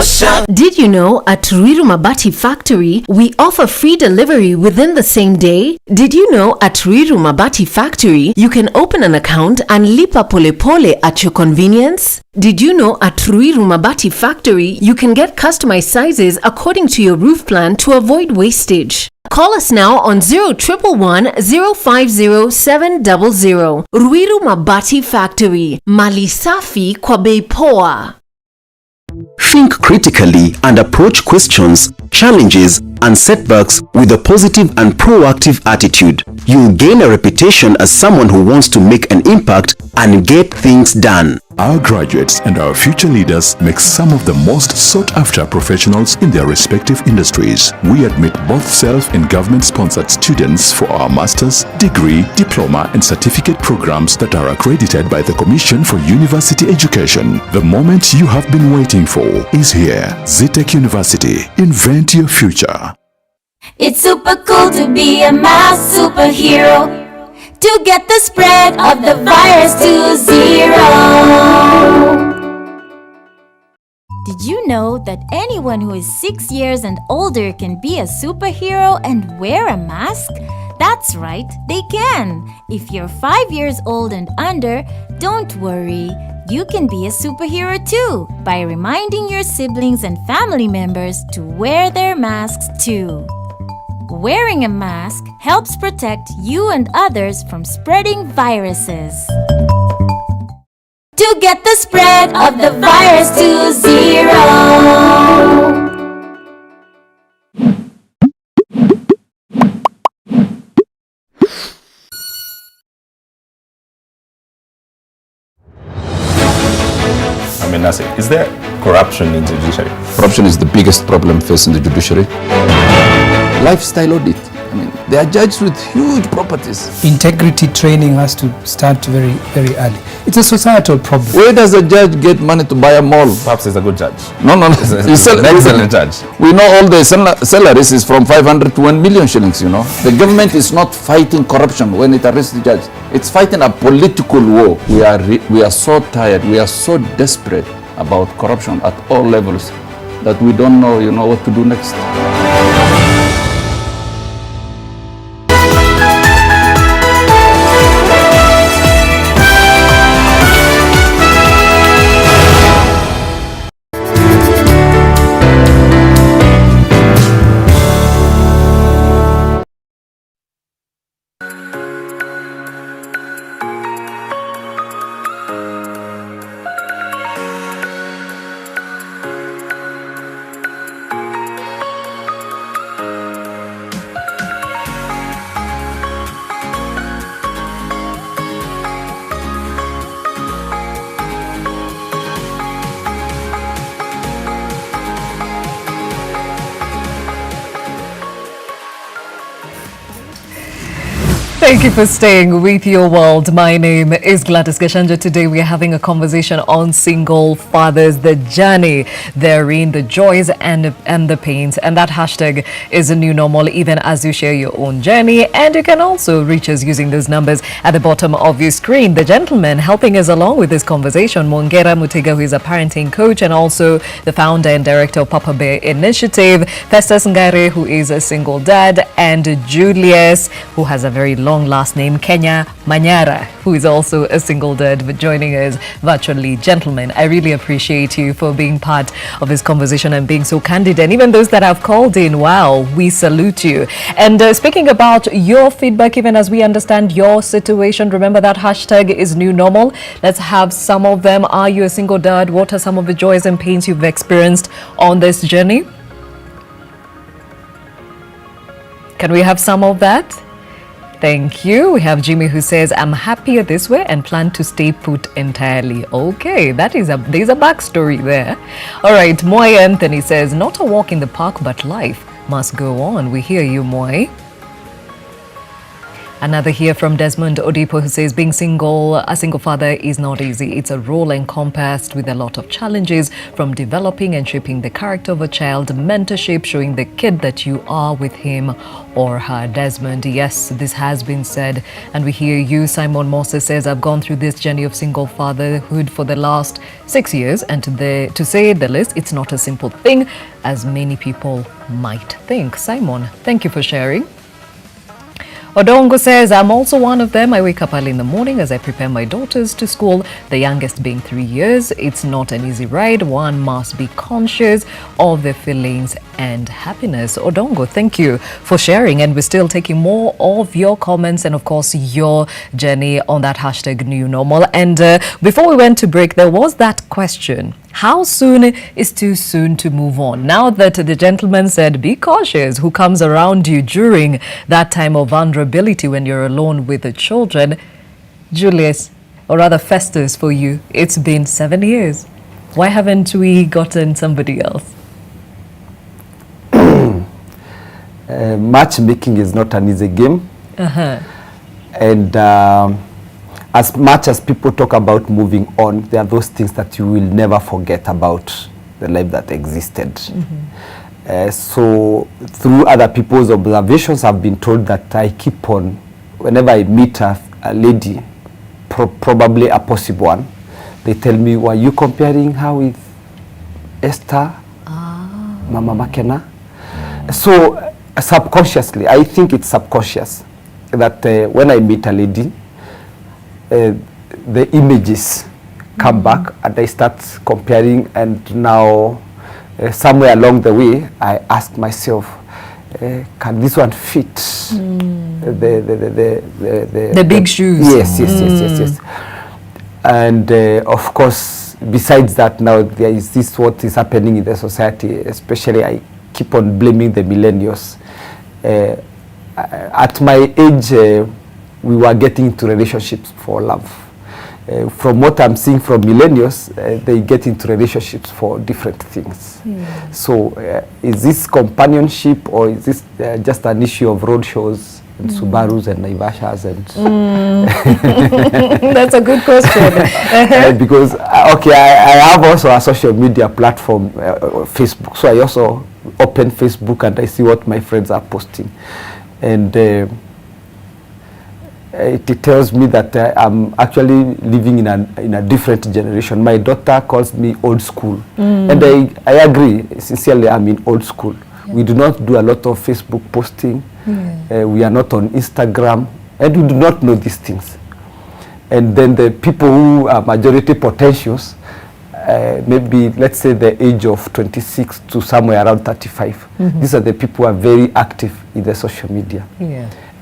Did you know at Ruiru Mabati Factory, we offer free delivery within the same day? Did you know at Ruiru Mabati Factory, you can open an account and lipa pole pole at your convenience? Did you know at Ruiru Mabati Factory, you can get customized sizes according to your roof plan to avoid wastage? Call us now on 0111 050 700. Ruiru Mabati Factory, mali safi kwa bei poa. Think critically and approach questions, challenges, and setbacks with a positive and proactive attitude. You'll gain a reputation as someone who wants to make an impact and get things done. Our graduates and our future leaders make some of the most sought-after professionals in their respective industries. We admit both self- and government-sponsored students for our master's, degree, diploma, and certificate programs that are accredited by the Commission for University Education. The moment you have been waiting for is here. Zitec University. Invent your future. It's super cool to be a mass superhero, to get the spread of the virus to 0. Did you know that anyone who is 6 years and older can be a superhero and wear a mask? That's right, they can. If you're 5 years old and under, don't worry. You can be a superhero too by reminding your siblings and family members to wear their masks too. Wearing a mask helps protect you and others from spreading viruses. To get the spread of the virus to 0. I mean, Nasir, is there corruption in the judiciary? Corruption is the biggest problem facing the judiciary. Lifestyle audit. I mean, they are judged with huge properties. Integrity training has to start very, very early. It's a societal problem. Where does a judge get money to buy a mall? Perhaps he's a good judge. No. He's an excellent judge. We know all the salaries is from 500 to 1 million shillings, you know. The government is not fighting corruption when it arrests the judge. It's fighting a political war. We are so tired, we are so desperate about corruption at all levels that we don't know, what to do next. Thank you for staying with your world. My name is Gladys Gachanja. Today we are having a conversation on single fathers, the journey therein, the joys and the pains. And that hashtag is a new normal, even as you share your own journey. And you can also reach us using those numbers at the bottom of your screen. The gentleman helping us along with this conversation, Mongera Mutega, who is a parenting coach and also the founder and director of Papa Bear Initiative, Festus Ngare, who is a single dad, and Julius, who has a very long last name, Kenya Manyara, who is also a single dad, but joining us virtually. Gentlemen, I really appreciate you for being part of this conversation and being so candid. And even those that have called in, wow, we salute you. And speaking about your feedback, even as we understand your situation, remember that hashtag is new normal. Let's have some of them. Are you a single dad? What are some of the joys and pains you've experienced on this journey? Can we have some of that? Thank you. We have Jimmy who says, I'm happier this way and plan to stay put entirely. Okay, there's a backstory there. All right, Moy Anthony says, not a walk in the park, but life must go on. We hear you, Moy. Another here from Desmond Odipo, who says being a single father is not easy. It's a role encompassed with a lot of challenges, from developing and shaping the character of a child, mentorship, showing the kid that you are with him or her. Desmond, yes, this has been said, and we hear you. Simon Moses says, I've gone through this journey of single fatherhood for the last 6 years, and to say the least, it's not a simple thing as many people might think. Simon, thank you for sharing. Odongo says, I'm also one of them. I wake up early in the morning as I prepare my daughters to school, the youngest being 3 years. It's not an easy ride. One must be conscious of their feelings and happiness. Odongo, thank you for sharing. And we're still taking more of your comments and, of course, your journey on that hashtag new normal. And before we went to break, there was that question. How soon is too soon to move on? Now that the gentleman said, be cautious who comes around you during that time of vulnerability when you're alone with the children. Julius, or rather Festus for you, it's been 7 years. Why haven't we gotten somebody else? Matchmaking is not an easy game. And as much as people talk about moving on, there are those things that you will never forget about the life that existed. So through other people's observations, I've been told that I keep on, whenever I meet a lady, probably a possible one, they tell me, were you comparing her with Esther, Mama Makena? So subconsciously, I think it's subconscious, that when I meet a lady, the images come back and I start comparing, and now somewhere along the way I ask myself, can this one fit the big shoes? Yes. And of course, besides that, now there is this what is happening in the society, especially I keep on blaming the millennials. At my age, we were getting into relationships for love. From what I'm seeing from millennials, they get into relationships for different things. So is this companionship, or is this just an issue of road shows and Subarus and Naivashas? And That's a good question. Because, okay, I have also a social media platform, Facebook. So I also open Facebook and I see what my friends are posting. And it tells me that I'm actually living in a different generation. My daughter calls me old school. And I agree, sincerely, I'm in old school. We do not do a lot of Facebook posting. We are not on Instagram, and we do not know these things. And then the people who are majority potentials, maybe let's say the age of 26 to somewhere around 35. These are the people who are very active in the social media.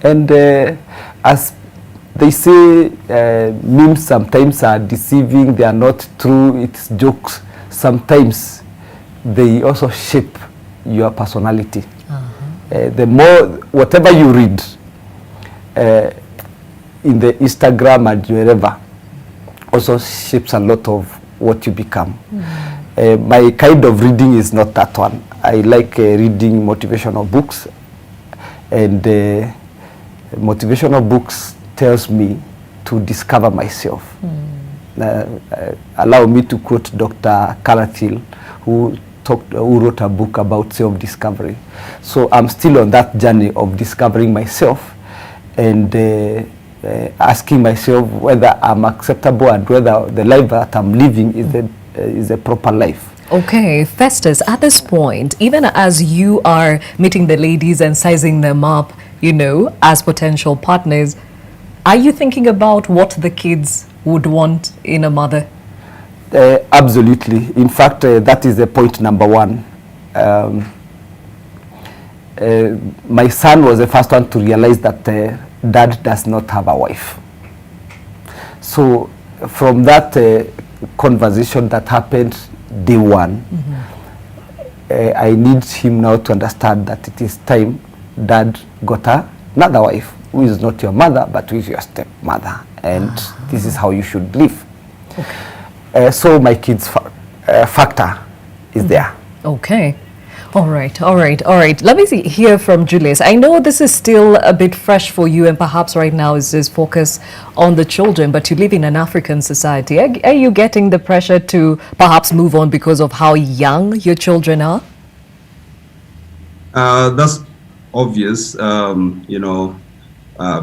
And as they say, memes sometimes are deceiving, they are not true, it's jokes. Sometimes they also shape your personality. The more, whatever you read in the Instagram and wherever, also shapes a lot of what you become. My kind of reading is not that one. I like reading motivational books, and motivational books tells me to discover myself. Allow me to quote Dr. Kalathil, who wrote a book about self-discovery. So I'm still on that journey of discovering myself and asking myself whether I'm acceptable and whether the life that I'm living is a proper life. Okay, Festus, at this point, even as you are meeting the ladies and sizing them up, you know, as potential partners, are you thinking about what the kids would want in a mother? Absolutely. In fact, that is the point number one. My son was the first one to realize that dad does not have a wife. So from that conversation that happened day one, I need him now to understand that it is time dad got another wife, who is not your mother, but who is your stepmother. And this is how you should live. So my kids' factor is there. Okay. All right. Let me hear from Julius. I know this is still a bit fresh for you, and perhaps right now is focus on the children, but you live in an African society. Are you getting the pressure to perhaps move on because of how young your children are? That's obvious.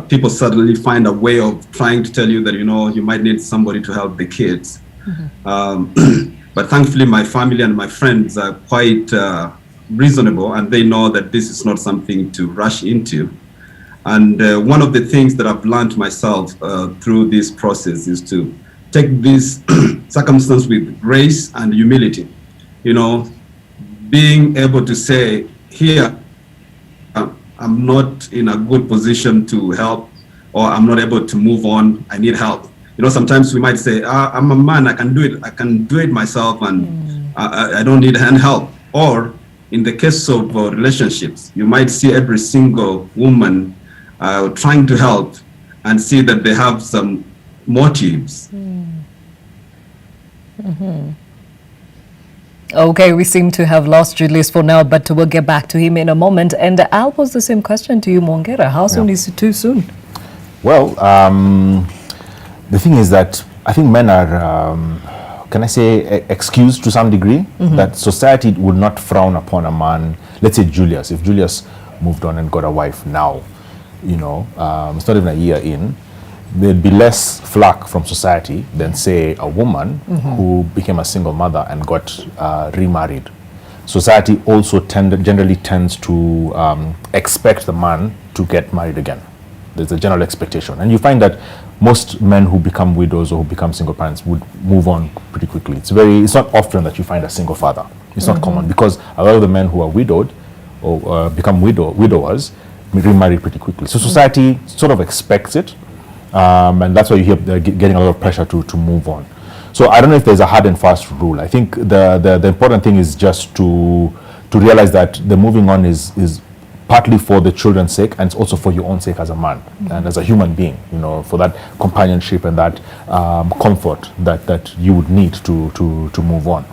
People suddenly find a way of trying to tell you that, you might need somebody to help the kids. But thankfully, my family and my friends are quite reasonable, and they know that this is not something to rush into. And one of the things that I've learned myself through this process is to take this circumstance with grace and humility. Being able to say, here, I'm not in a good position to help, or I'm not able to move on, I need help. Sometimes we might say, I'm a man, I can do it myself, and I don't need help. Or in the case of relationships, you might see every single woman trying to help and see that they have some motives. Okay, we seem to have lost Julius for now, but we'll get back to him in a moment. And I'll pose the same question to you, Mongera. How soon is it too soon? Well, the thing is that I think men are, can I say, excused to some degree, that society would not frown upon a man. Let's say Julius. If Julius moved on and got a wife now, it's not even a year in, there'd be less flack from society than, say, a woman who became a single mother and got remarried. Society also generally tends to expect the man to get married again. There's a general expectation. And you find that most men who become widows or who become single parents would move on pretty quickly. It's not often that you find a single father. It's not common, because a lot of the men who are widowed or become widowers remarry pretty quickly. So society sort of expects it. And that's why you hear they're getting a lot of pressure to move on. So I don't know if there's a hard and fast rule. I think the important thing is just to realize that the moving on is partly for the children's sake, and it's also for your own sake as a man and as a human being, for that companionship and that comfort that you would need to move on.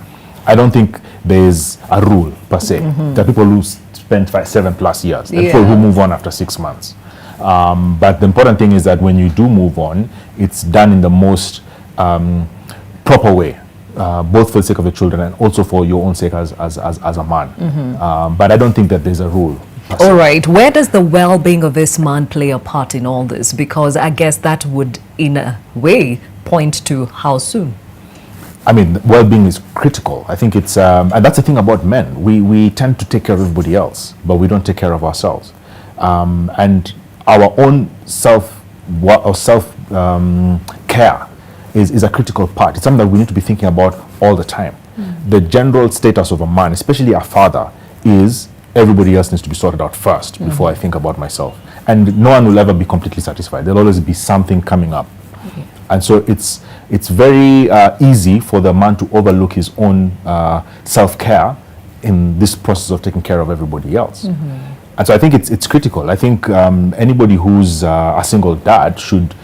I don't think there's a rule per se. There are people who spend 7+ years and people who move on after 6 months. But the important thing is that when you do move on, it's done in the most proper way, both for the sake of the children and also for your own sake as a man. But I don't think that there's a rule. All right. Where does the well-being of this man play a part in all this? Because I guess that would, in a way, point to how soon. I mean, well-being is critical. I think it's, and that's the thing about men. We tend to take care of everybody else, but we don't take care of ourselves. And our own care is a critical part. It's something that we need to be thinking about all the time. The general status of a man, especially a father, is everybody else needs to be sorted out first before I think about myself. And no one will ever be completely satisfied. There'll always be something coming up. And so it's very easy for the man to overlook his own self-care in this process of taking care of everybody else. And so I think it's critical. I think anybody who's a single dad should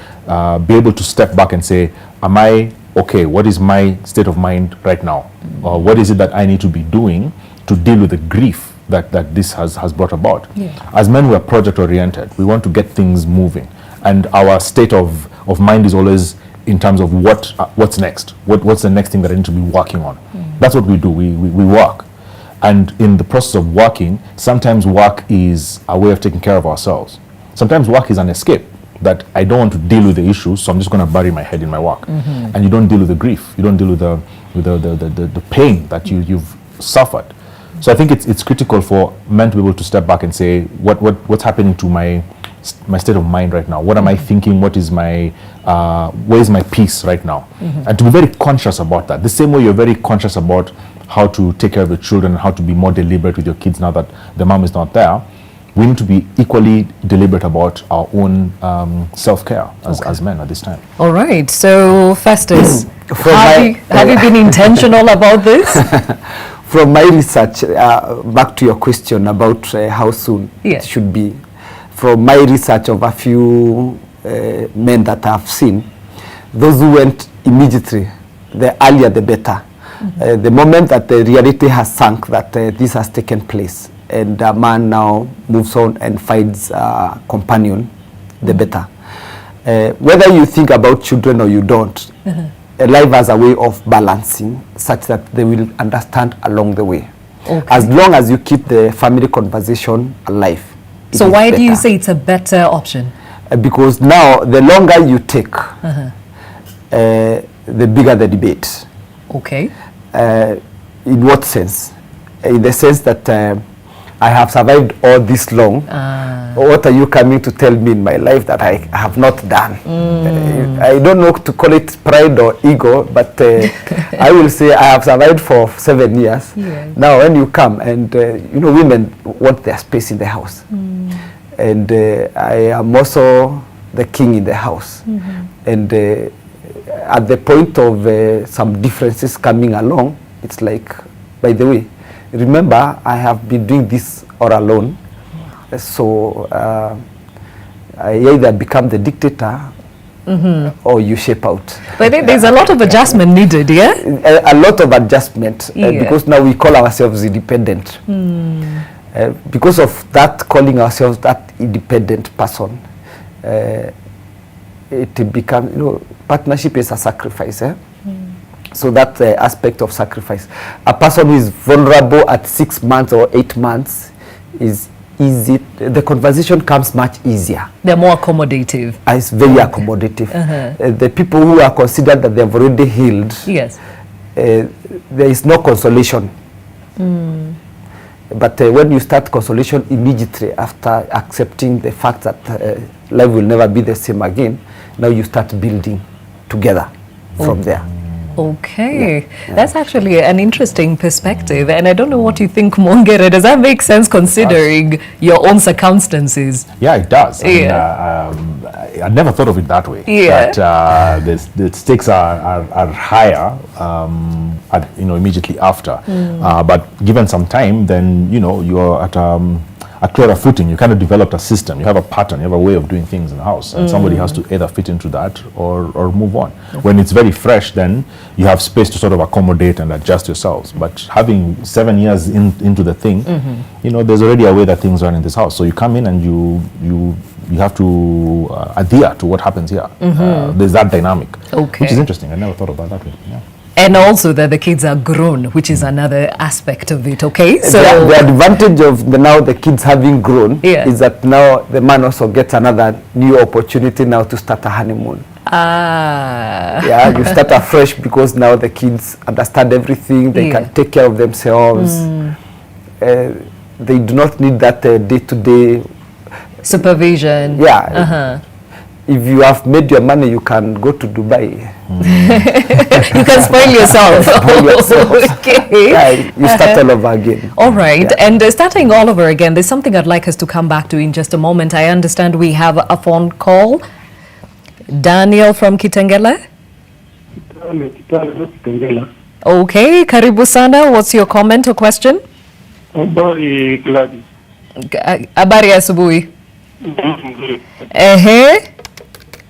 be able to step back and say, am I okay? What is my state of mind right now? Or what is it that I need to be doing to deal with the grief that this has brought about? As men, we are project-oriented. We want to get things moving. And our state of mind is always in terms of what's next? What's the next thing that I need to be working on? That's what we do. We work. And in the process of working, sometimes work is a way of taking care of ourselves. Sometimes work is an escape, that I don't want to deal with the issues, so I'm just going to bury my head in my work. And you don't deal with the grief. You don't deal with the pain that you've suffered. So I think it's critical for men to be able to step back and say, what's happening to my state of mind right now? What am I thinking? What is my where is my peace right now? And to be very conscious about that. The same way you're very conscious about how to take care of the children and how to be more deliberate with your kids now that the mom is not there, we need to be equally deliberate about our own self-care as men at this time. All right. So, Festus, have you been intentional about this? From my research, back to your question about how soon it should be. From my research of a few men that I've seen, those who went immediately, the earlier the better. The moment that the reality has sunk that this has taken place, and a man now moves on and finds a companion, the better. Whether you think about children or you don't, life has a way of balancing such that they will understand along the way. Okay. As long as you keep the family conversation alive. So why do you say it's a better option? Because now the longer you take, the bigger the debate. Okay. In what sense? In the sense that I have survived all this long. What are you coming to tell me in my life that I have not done? I don't know to call it pride or ego, but I will say I have survived for 7 years. Yes. Now when you come and, you know, women want their space in the house. And I am also the king in the house. And at the point of some differences coming along, it's like, by the way, remember, I have been doing this all alone. So I either become the dictator or you shape out. But there's a lot of adjustment needed, yeah? A lot of adjustment because now we call ourselves independent. Because of that, calling ourselves that independent person, it becomes, you know, partnership is a sacrifice. So that aspect of sacrifice. A person who is vulnerable at 6 months or 8 months is easy. The conversation comes much easier. They're more accommodative. It's very accommodative. The people who are considered that they've already healed, yes, there is no consolation. But when you start consolation immediately after accepting the fact that life will never be the same again, now you start building together from there. Okay, that's actually an interesting perspective, and I don't know what you think, Mongere. Does that make sense considering your own circumstances? Yeah, it does. I mean, I never thought of it that way. Yeah. That the stakes are higher, you know, immediately after. But given some time, then you know you're at a clearer footing. You kind of developed a system. You have a pattern. You have a way of doing things in the house, and somebody has to either fit into that or move on. Okay. When it's very fresh, then you have space to sort of accommodate and adjust yourselves. But having 7 years into the thing, you know, there's already a way that things run in this house. So you come in and you have to adhere to what happens here. There's that dynamic, which is interesting. I never thought about that way. Yeah. And also that the kids are grown, which is another aspect of it, okay? So the advantage of now the kids having grown is that now the man also gets another new opportunity now to start a honeymoon. Yeah, you start afresh because now the kids understand everything, they can take care of themselves. They do not need that day-to-day supervision. Yeah. If you have made your money, you can go to Dubai. You can spoil yourself. Okay. Yeah, you start all over again. All right. And starting all over again, there's something I'd like us to come back to in just a moment. I understand we have a phone call. Daniel from Kitengela. Okay. Karibu sana. What's your comment or question? Habari Gladys. Habari asubuhi.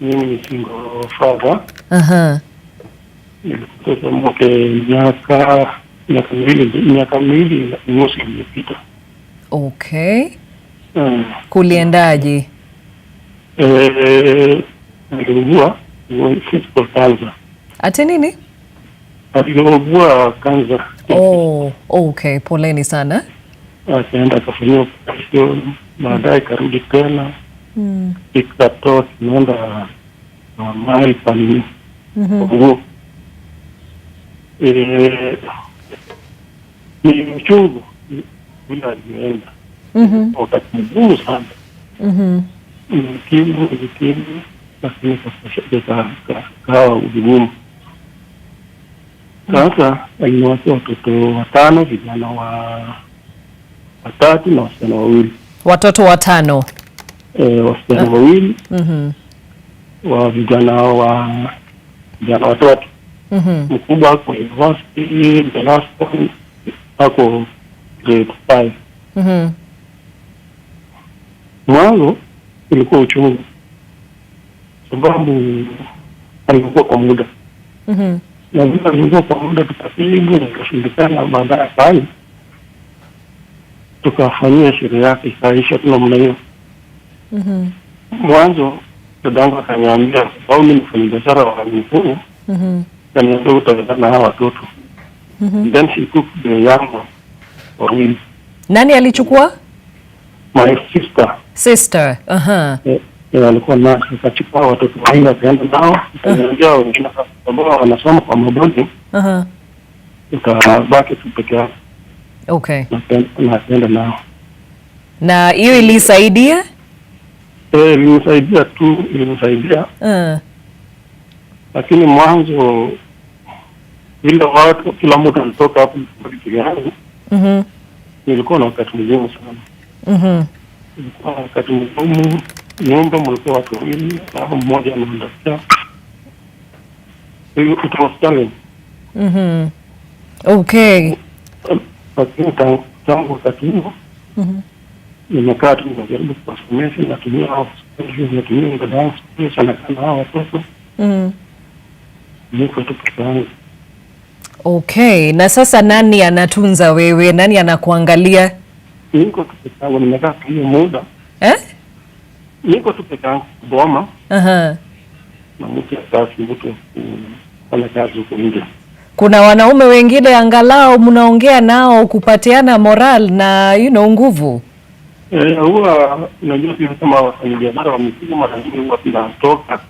Mimi ni single father. Sasa miaka miwili nusu iliyopita. Okay. Kuliendaje? Niliugua physical cancer. Ati nini? Niliugua cancer. Oh, okay. Poleni sana. Akaenda akafanyia operation, baadaye karudi tena. Ikatoa tunaenda mahali pani ni mchungu bila alienda wakati mgumu sana nikimu lakini kawa ugumu. Sasa aliniwachia watoto watano, vijana watatu na wasichana wawili. Watoto watano? Wasichana wawili wa vijana watatu. Mkubwa ako university, the last one ako grade 5. Mwanzo ilikuwa uchungu sababu alikuwa kwa muda na vile nilikuwa kwa muda tukapigwa nikashindikana, baadaye pale tukafanyia sherehe yake ikaisha tu namna hiyo. Mwanzo dadangu akaniambia au mimi nifanye biashara wa mkuu, kaniambia utaweza na hawa watoto. Then she took the young one. Nani alichukua? My sister. Sister. Alikuwa na akachukua watoto wangu akaenda nao, akaniambia wengine ambao wanasoma kwa mabodi. Ukabaki tu peke yako. Okay. Na akaenda nao. Na hiyo ilisaidia? Ilisaidia tu, ilisaidia. Lakini mwanzo vile watu kila mtu alitoka hapo peke yangu. Nilikuwa na wakati mgumu sana. Nilikuwa na wakati mgumu, nyumba mlikuwa watu wawili, au mmoja anaondoka. Hiyo it was challenge. Okay. Lakini tangu wakati huo nimekaa tu najaribu kuwasomesha, natumia dada sana kama hawa watoto. Niko tu peke yangu. Okay, na sasa nani anatunza wewe? Nani anakuangalia? Niko tu peke yangu, nimekaa hiyo muda. Niko tu peke yangu boma. Na mtu kufanya kazi huko nje. Kuna wanaume wengine angalau mnaongea nao kupatiana moral na nguvu? Huwa unajua sisi kama wafanyabiashara wa mifugo mara nyingi huwa tunatoka.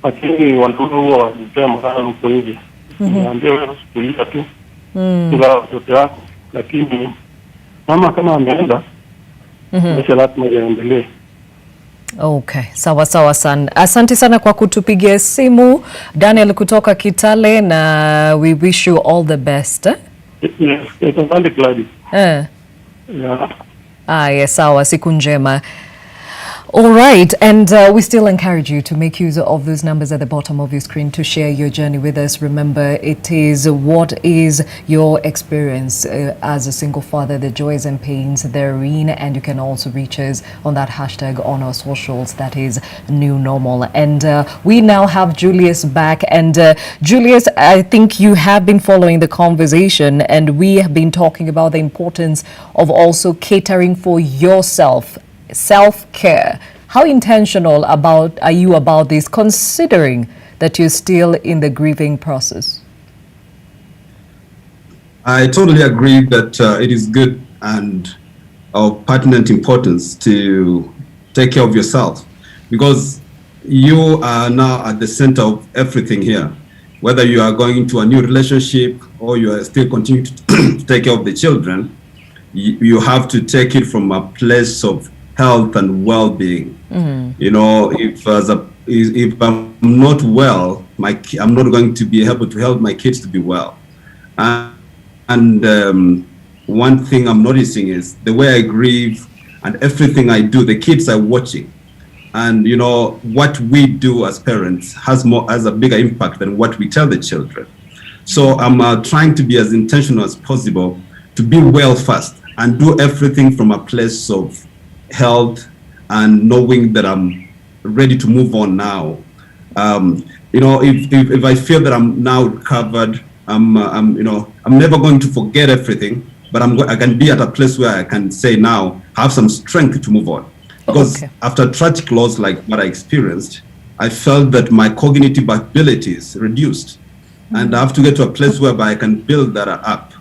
Lakini watu huwa wanapea moral huko nje. Naambia wewe usikilia tu. Kula watoto wako, lakini mama kama ameenda maisha lazima yaendelee. Okay, sawa sana. Asante sana kwa kutupigia simu Daniel kutoka Kitale, na we wish you all the best. Yes, asante Gladys. Yes, sawa, siku njema. All right, and we still encourage you to make use of those numbers at the bottom of your screen to share your journey with us. Remember, it is what is your experience as a single father, the joys and pains therein, and you can also reach us on that hashtag on our socials, that is New Normal. And we now have Julius back, and Julius, I think you have been following the conversation, and we have been talking about the importance of also catering for yourself. Self-care. How intentional are you about this, considering that you're still in the grieving process? I totally agree that it is good and of pertinent importance to take care of yourself, because you are now at the center of everything here. Whether you are going into a new relationship or you are still continuing to take care of the children, you have to take it from a place of health and well-being. If I'm not well, I'm not going to be able to help my kids to be well. And one thing I'm noticing is the way I grieve and everything I do, the kids are watching. And what we do as parents has a bigger impact than what we tell the children. So I'm trying to be as intentional as possible to be well first and do everything from a place of health and knowing that I'm ready to move on now. If I feel that I'm now recovered, I'm never going to forget everything, but I can be at a place where I can say now have some strength to move on. Because after tragic loss like what I experienced, I felt that my cognitive abilities reduced, and I have to get to a place whereby I can build that up.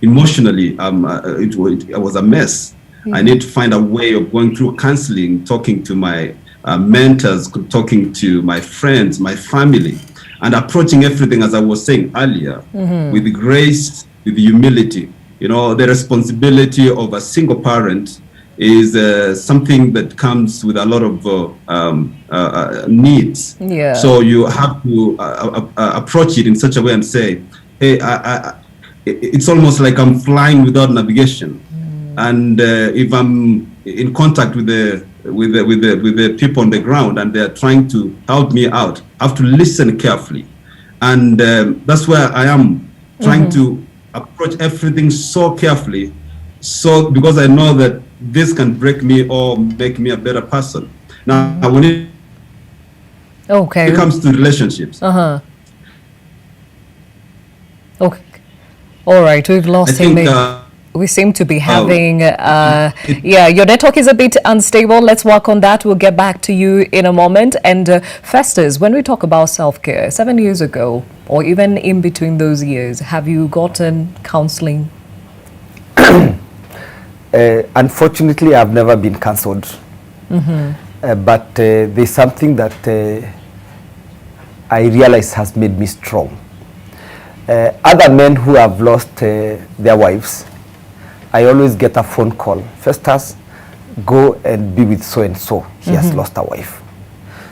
Emotionally, it was a mess. I need to find a way of going through counseling, talking to my mentors, talking to my friends, my family, and approaching everything, as I was saying earlier, with grace, with humility. The responsibility of a single parent is something that comes with a lot of needs. So you have to approach it in such a way and say, hey, it's almost like I'm flying without navigation. And if I'm in contact with the people on the ground and they're trying to help me out, I have to listen carefully. And that's where I am, trying to approach everything so carefully, because I know that this can break me or make me a better person. Now, when it comes to relationships, Okay. All right, we've lost him. We seem to be having, yeah, your network is a bit unstable. Let's work on that. We'll get back to you in a moment. And Festus, when we talk about self-care, 7 years ago, or even in between those years, have you gotten counseling? Unfortunately, I've never been counseled. But there's something that I realize has made me strong. Other men who have lost their wives, I always get a phone call. Festus, go and be with so-and-so. He has lost a wife.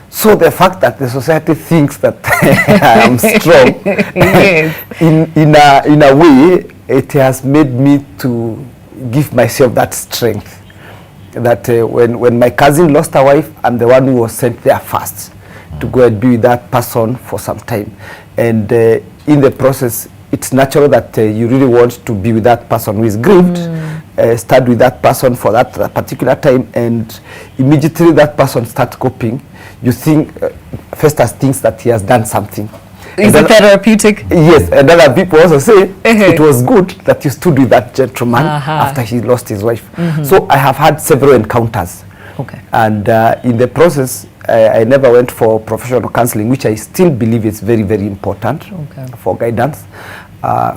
So the fact that the society thinks that I am strong, in a way, it has made me to give myself that strength. That when my cousin lost a wife, I'm the one who was sent there first to go and be with that person for some time. And in the process, it's natural that you really want to be with that person who is grieved, start with that person for that particular time, and immediately that person starts coping. You think, Festus thinks that he has done something. Is it therapeutic? Yes, and other people also say it was good that you stood with that gentleman after he lost his wife. So I have had several encounters. And in the process, I never went for professional counseling, which I still believe is very, very important for guidance.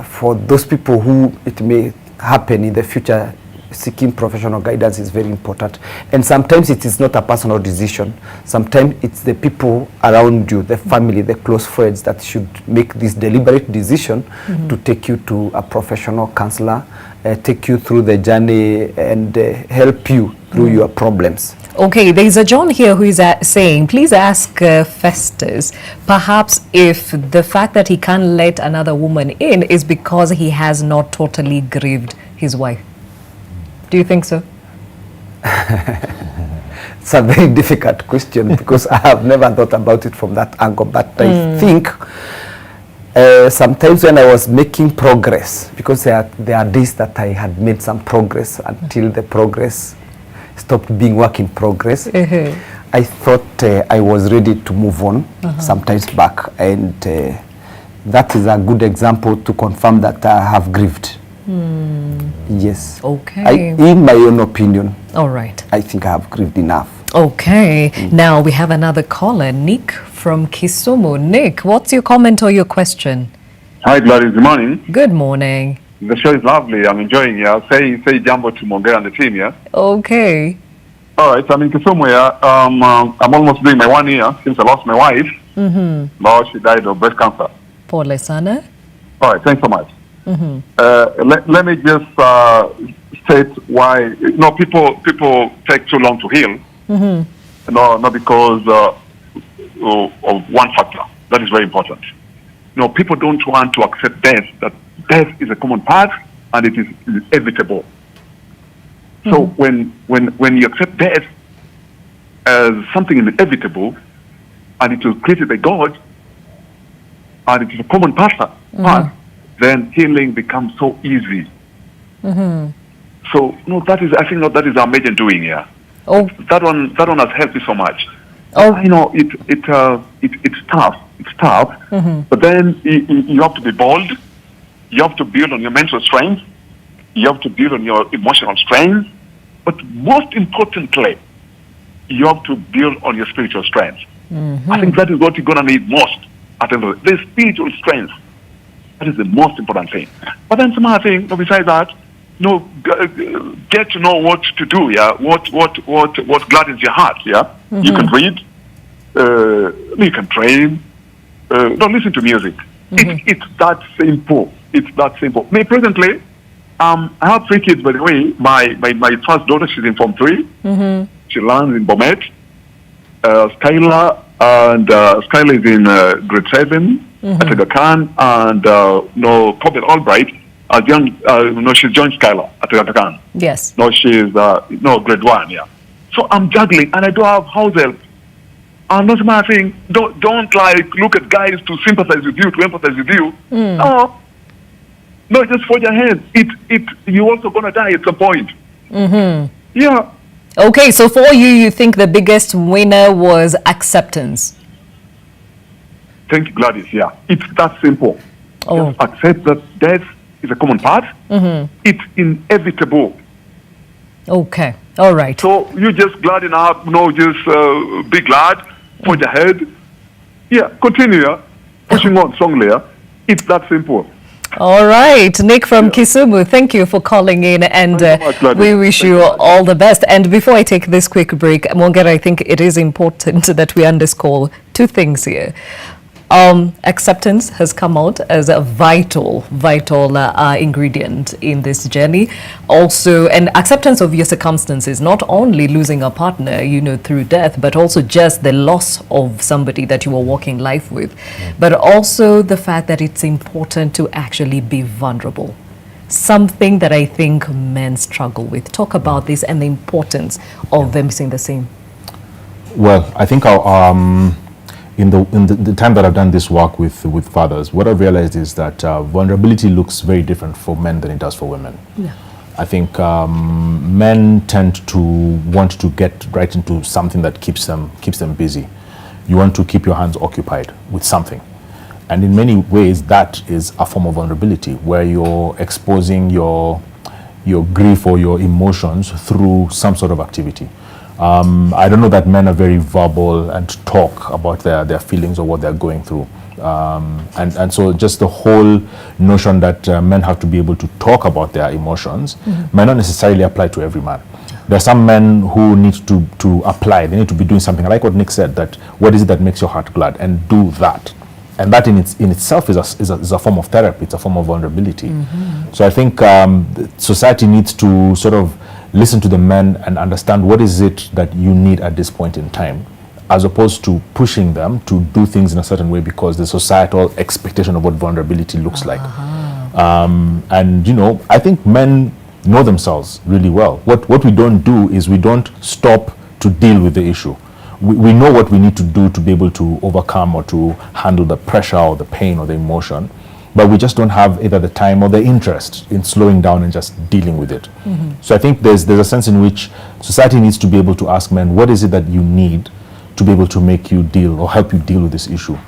For those people who it may happen in the future, seeking professional guidance is very important. And sometimes it is not a personal decision. Sometimes it's the people around you, the family, the close friends that should make this deliberate decision to take you to a professional counselor, take you through the journey and help you through your problems. Okay, there's a John here who is saying, please ask Festus, perhaps if the fact that he can't let another woman in is because he has not totally grieved his wife. Do you think so? It's a very difficult question because I have never thought about it from that angle, but I think sometimes when I was making progress, because there are days that I had made some progress until the progress stopped being work in progress. I thought I was ready to move on sometimes back, and that is a good example to confirm that I have grieved. Yes. Okay. In my own opinion, all right, I think I have grieved enough. Okay. Now we have another caller, Nick from Kisumu. Nick, what's your comment or your question? Hi, Gladys. Good morning. Good morning. The show is lovely. I'm enjoying it. I'll say jumbo to Mongera and the team, yeah? Okay. All right. I'm in Kisumu, yeah. I'm almost doing my 1 year since I lost my wife. Now she died of breast cancer. Pole sana. All right. Thanks so much. Let me just state why people take too long to heal. Not because of one factor. That is very important. People don't want to accept death. That death is a common path and it is inevitable. So when you accept death as something inevitable and it was created by God and it is a common path, then healing becomes so easy. So I think that is our major doing here. That one has helped me so much. I know it's tough. It's tough. But then you have to be bold. You have to build on your mental strength. You have to build on your emotional strength. But most importantly, you have to build on your spiritual strength. I think that is what you're going to need most at the end of it. The spiritual strength. That is the most important thing. But then some other thing, besides that, get to know what to do, yeah? What gladdens your heart, yeah? You can read, you can train, listen to music. It's that simple. It's that simple. Presently, I have 3 kids, by the way. My first daughter, she's in Form 3. She learns in Bomet. Skylar is in grade 7 at Aga Khan, and Kobe Albright, she's joined Skylar at Aga Khan. Yes. She's grade 1, yeah. So I'm juggling, and I don't have house help. And that's my thing. Don't look at guys to sympathize with you, to empathize with you. No, just forge ahead. You're also gonna die at some point. Yeah. Okay, so for you think the biggest winner was acceptance? Thank you, Gladys. Yeah, it's that simple. Just accept that death is a common part. It's inevitable. Okay. All right. So you just gladden up, just be glad, forge ahead. Yeah, continue, pushing on strongly. It's that simple. All right, Nick from Kisumu, thank you for calling in, and we wish you all the best. And before I take this quick break, Mwongera, I think it is important that we underscore two things here. Acceptance has come out as a vital ingredient in this journey. Also, and acceptance of your circumstances, not only losing a partner, through death, but also just the loss of somebody that you were walking life with. But also the fact that it's important to actually be vulnerable. Something that I think men struggle with. Talk about this and the importance of them saying the same. Well, I think in the time that I've done this work with fathers, what I've realized is that vulnerability looks very different for men than it does for women. Yeah. I think men tend to want to get right into something that keeps them busy. You want to keep your hands occupied with something. And in many ways, that is a form of vulnerability, where you're exposing your grief or your emotions through some sort of activity. I don't know that men are very verbal and talk about their feelings or what they're going through. And so just the whole notion that men have to be able to talk about their emotions may not necessarily apply to every man. There are some men who need to apply. They need to be doing something. I like what Nick said, that what is it that makes your heart glad, and do that. And that in itself is a form of therapy. It's a form of vulnerability. So I think society needs to sort of listen to the men and understand what is it that you need at this point in time, as opposed to pushing them to do things in a certain way because the societal expectation of what vulnerability looks like. And I think men know themselves really well. What we don't do is we don't stop to deal with the issue. We know what we need to do to be able to overcome or to handle the pressure or the pain or the emotion, but we just don't have either the time or the interest in slowing down and just dealing with it. So I think there's a sense in which society needs to be able to ask men, what is it that you need to be able to make you deal or help you deal with this issue?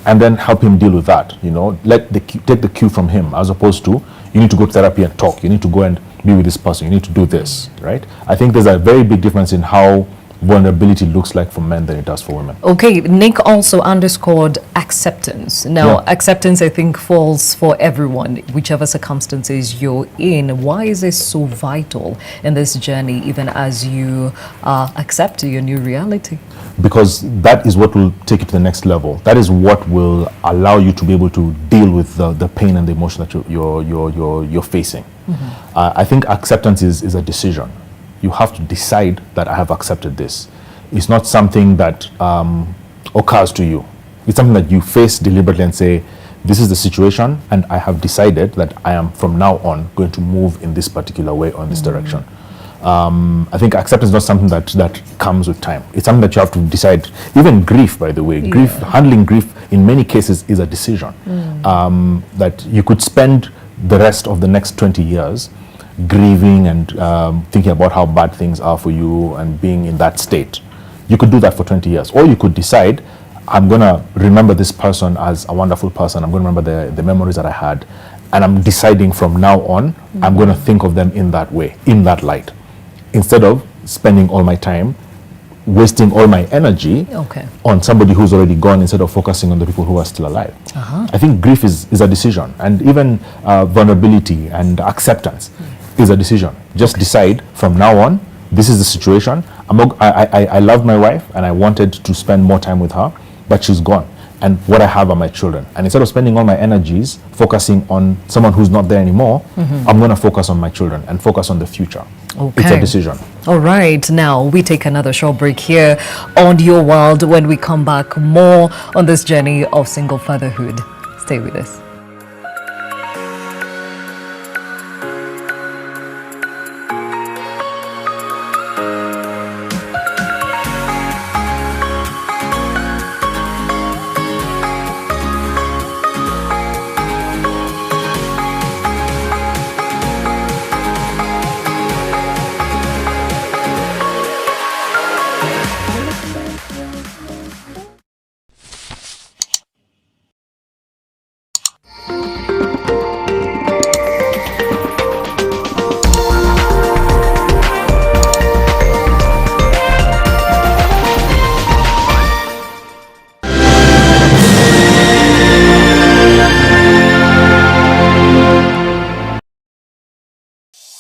And then help him deal with that, take the cue from him, as opposed to, you need to go to therapy and talk, you need to go and be with this person, you need to do this, right? I think there's a very big difference in how vulnerability looks like for men than it does for women. Okay, Nick also underscored acceptance. Now, acceptance, I think, falls for everyone, whichever circumstances you're in. Why is this so vital in this journey, even as you accept your new reality? Because that is what will take you to the next level. That is what will allow you to be able to deal with the pain and the emotion that you're facing. I think acceptance is a decision. You have to decide that I have accepted this. It's not something that occurs to you. It's something that you face deliberately and say, this is the situation, and I have decided that I am from now on going to move in this particular way or in this direction. I think acceptance is not something that comes with time. It's something that you have to decide. Even grief, by the way, handling grief in many cases is a decision. That you could spend the rest of the next 20 years grieving and thinking about how bad things are for you and being in that state. You could do that for 20 years. Or you could decide, I'm going to remember this person as a wonderful person. I'm going to remember the memories that I had. And I'm deciding from now on, I'm going to think of them in that way, in that light. Instead of spending all my time, wasting all my energy on somebody who's already gone, instead of focusing on the people who are still alive. I think grief is a decision. And even vulnerability and acceptance is a decision. Just decide from now on, this is the situation. I love my wife and I wanted to spend more time with her, but she's gone. And what I have are my children. And instead of spending all my energies focusing on someone who's not there anymore, I'm going to focus on my children and focus on the future. It's a decision. All right. Now we take another short break here on Your World. When we come back, more on this journey of single fatherhood. Stay with us.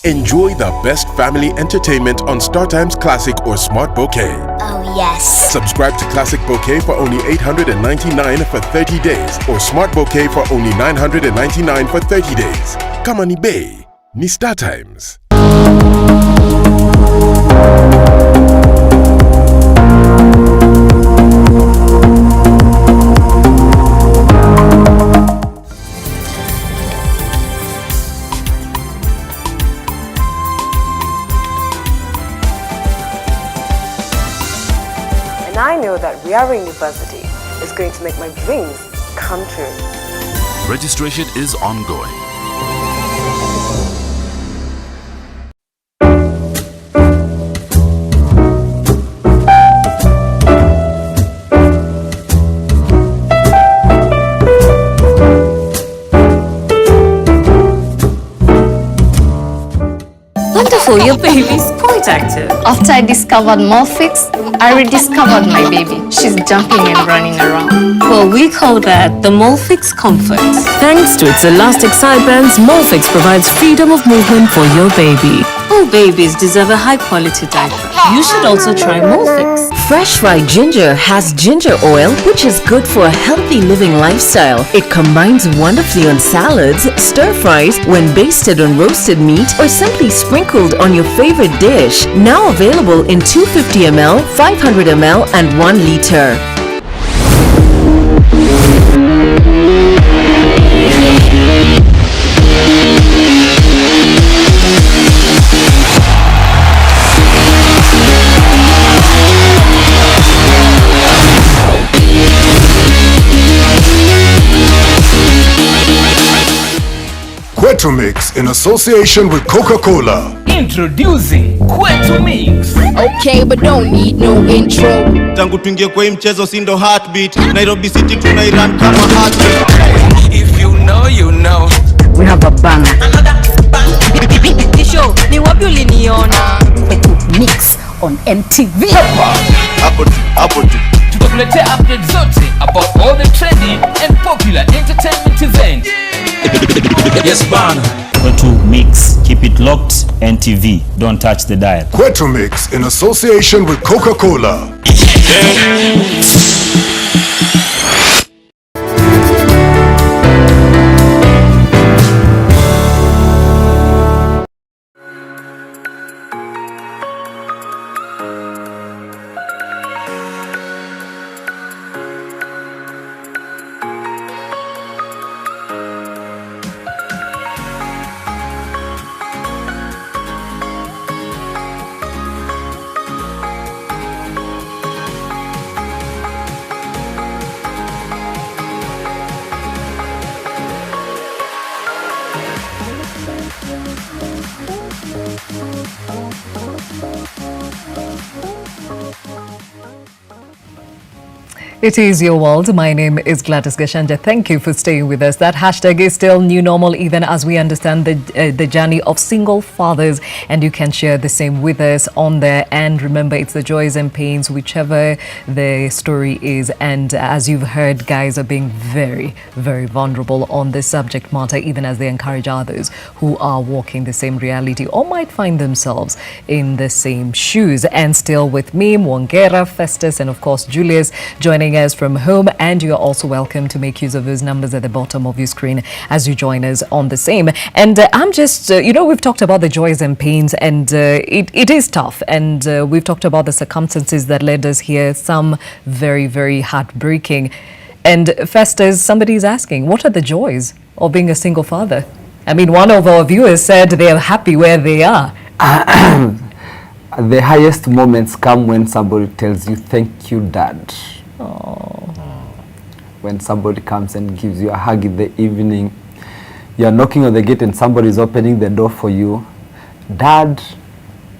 Enjoy the best family entertainment on StarTimes Classic or Smart Bouquet. Oh yes. Subscribe to Classic Bouquet for only $899 for 30 days or Smart Bouquet for only $999 for 30 days. Kamani Bay, ni StarTimes. And I know that Riara University is going to make my dreams come true. Registration is ongoing. Wonderful, your baby's quite active. After I discovered Molfix, I rediscovered my baby. She's jumping and running around. Well, we call that the Molfix Comfort. Thanks to its elastic side bands, Molfix provides freedom of movement for your baby. All babies deserve a high-quality diaper. You should also try Molfix. Fresh fried ginger has ginger oil, which is good for a healthy living lifestyle. It combines wonderfully on salads, stir-fries, when basted on roasted meat, or simply sprinkled on your favorite dish. Now available in 250 ml, 500 ml, and 1 liter. Kwetu Mix in association with Coca-Cola. Introducing Kwetu Mix. Okay, but don't need no intro. Tangu tuingie kwa hii mchezo si ndo heartbeat. Nairobi City tunairan kama heartbeat. If you know, you know. We have a banger. Show, ni wapi uliniona? Kwetu Mix on MTV. Hapo tu. Tutakuletea updates zote about all the trendy and popular entertainment events. Yes, bana. Kwetu Mix, keep it locked. NTV, don't touch the dial. Kwetu Mix in association with Coca-Cola. It is your world. My name is Gladys Gachanja. Thank you for staying with us. That hashtag is still new normal, even as we understand the journey of single fathers, and you can share the same with us on there. And remember, it's the joys and pains, whichever the story is. And as you've heard, guys are being very, very vulnerable on this subject matter, even as they encourage others who are walking the same reality or might find themselves in the same shoes. And still with me, Mwongera, Festus, and of course Julius, joining us from home. And you're also welcome to make use of those numbers at the bottom of your screen as you join us on the same. And I'm just, we've talked about the joys and pains, and it is tough. And we've talked about the circumstances that led us here, some very, very heartbreaking. And Festus, somebody's asking, what are the joys of being a single father? I mean, one of our viewers said they are happy where they are. The highest moments come when somebody tells you, "Thank you, Dad." Oh. When somebody comes and gives you a hug in the evening, you are knocking on the gate and somebody is opening the door for you. Dad,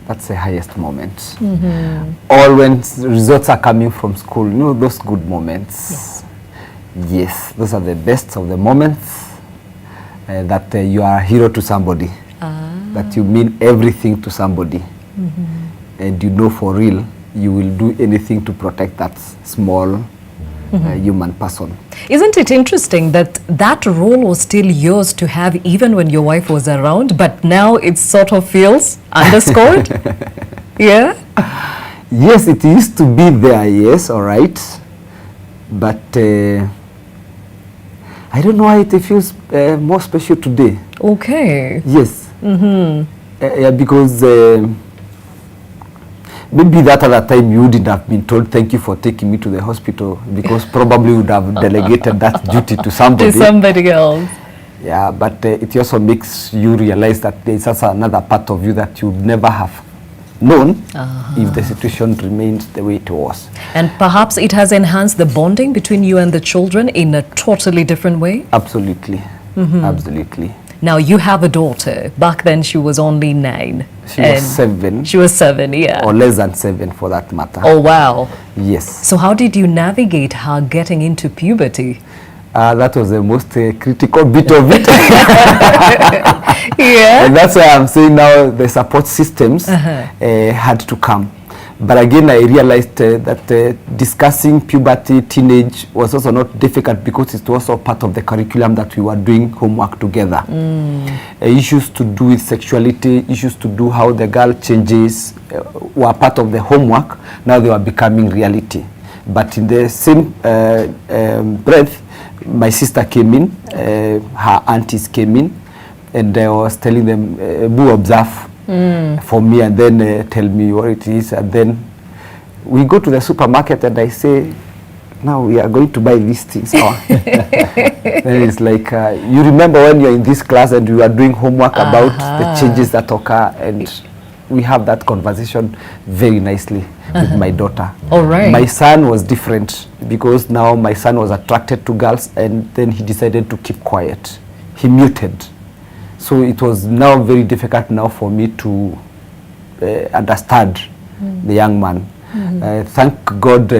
that's the highest moment. Mm-hmm. Or when results are coming from school, those good moments. Yes, those are the best of the moments that you are a hero to somebody, that you mean everything to somebody. Mm-hmm. And for real, you will do anything to protect that small human person. Isn't it interesting that that role was still yours to have even when your wife was around, but now it sort of feels underscored? Yeah? Yes, it used to be there, yes, all right. But I don't know why it feels more special today. Okay. Yes. Mm-hmm. Yeah, because maybe that other time you wouldn't have been told thank you for taking me to the hospital, because probably would have delegated that duty to somebody. To somebody else. Yeah, but it also makes you realize that there's also another part of you that you would never have known if the situation remains the way it was. And perhaps it has enhanced the bonding between you and the children in a totally different way? Absolutely. Mm-hmm. Absolutely. Now, you have a daughter. Back then, she was only 9. She was 7. She was 7, yeah. Or less than 7 for that matter. Oh, wow. Yes. So how did you navigate her getting into puberty? That was the most critical bit of it. Yeah. And that's why I'm saying now the support systems had to come. But again, I realized that discussing puberty, teenage was also not difficult, because it was also part of the curriculum that we were doing homework together. Issues to do with sexuality, issues to do how the girl changes were part of the homework. Now they were becoming reality. But in the same breath, my sister came in, her aunties came in, and I was telling them, "Boo, observe for me, and then tell me what it is." And then we go to the supermarket, and I say, "Now we are going to buy these things." Then it's like, you remember when you're in this class and you are doing homework about the changes that occur, and we have that conversation very nicely with my daughter. All right. My son was different, because now my son was attracted to girls, and then he decided to keep quiet. He muted. So it was now very difficult now for me to understand the young man. Thank God,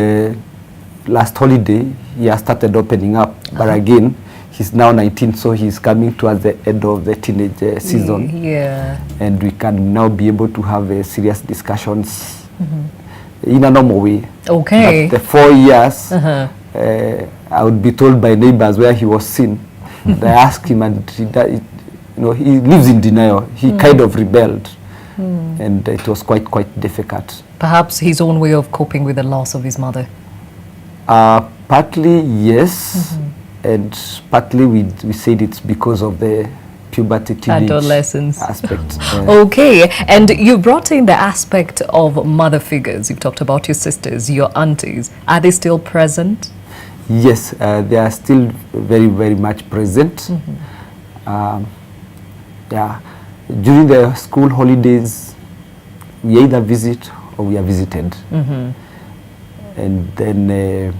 last holiday he has started opening up, but again he's now 19, so he's coming towards the end of the teenage season. Yeah. And we can now be able to have serious discussions in a normal way. Okay. But the 4 years, I would be told by neighbors where he was seen. I asked him, and he lives in denial. He kind of rebelled, and it was quite difficult. Perhaps his own way of coping with the loss of his mother. Partly yes, and partly we said it's because of the puberty, teenage adolescence aspect. Okay, and you brought in the aspect of mother figures. You've talked about your sisters, your aunties. Are they still present? Yes, they are still very much present. Yeah, during the school holidays, we either visit or we are visited. And then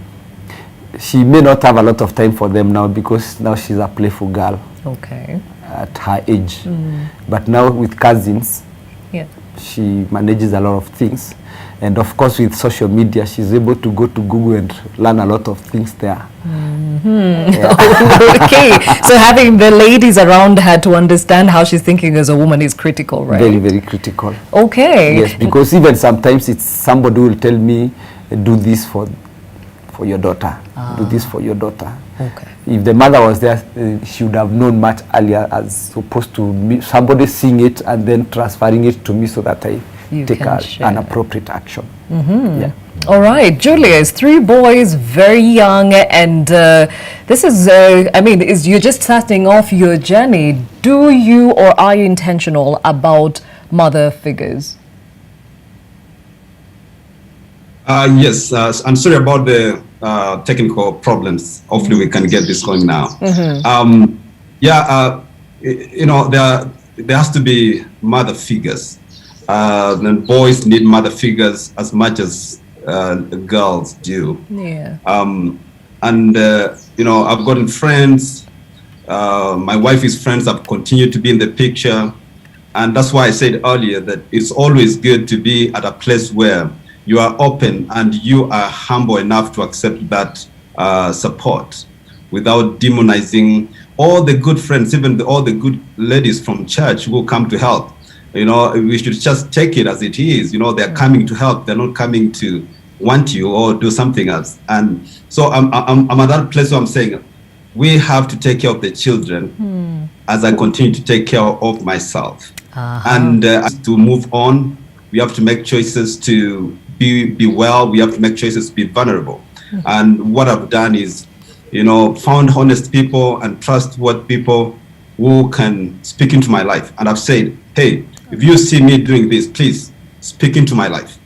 she may not have a lot of time for them now, because now she's a playful girl. Okay. At her age. But now with cousins, she manages a lot of things. And of course with social media, she's able to go to Google and learn a lot of things there. Okay, so having the ladies around her to understand how she's thinking as a woman is critical, right? Very critical. Okay. Yes, because even sometimes it's somebody who will tell me, do this for your daughter, do this for your daughter. Okay. If the mother was there, she would have known much earlier, as opposed to me, somebody seeing it and then transferring it to me so that I take an appropriate action. Yeah. All right, Julius, 3 boys, very young, and this is, you're just starting off your journey. Do you or are you intentional about mother figures? Yes, I'm sorry about the technical problems. Hopefully we can get this going now. There has to be mother figures. And boys need mother figures as much as girls do. Yeah. I've gotten friends. My wife's friends have continued to be in the picture. And that's why I said earlier that it's always good to be at a place where you are open and you are humble enough to accept that support without demonizing all the good friends, even all the good ladies from church who come to help. We should just take it as it is. They're coming to help. They're not coming to want you or do something else. And so I'm at that place where I'm saying we have to take care of the children as I continue to take care of myself. And to move on, we have to make choices to be well. We have to make choices to be vulnerable. And what I've done is, found honest people and trustworthy people who can speak into my life. And I've said, hey, if you see me doing this, please speak into my life.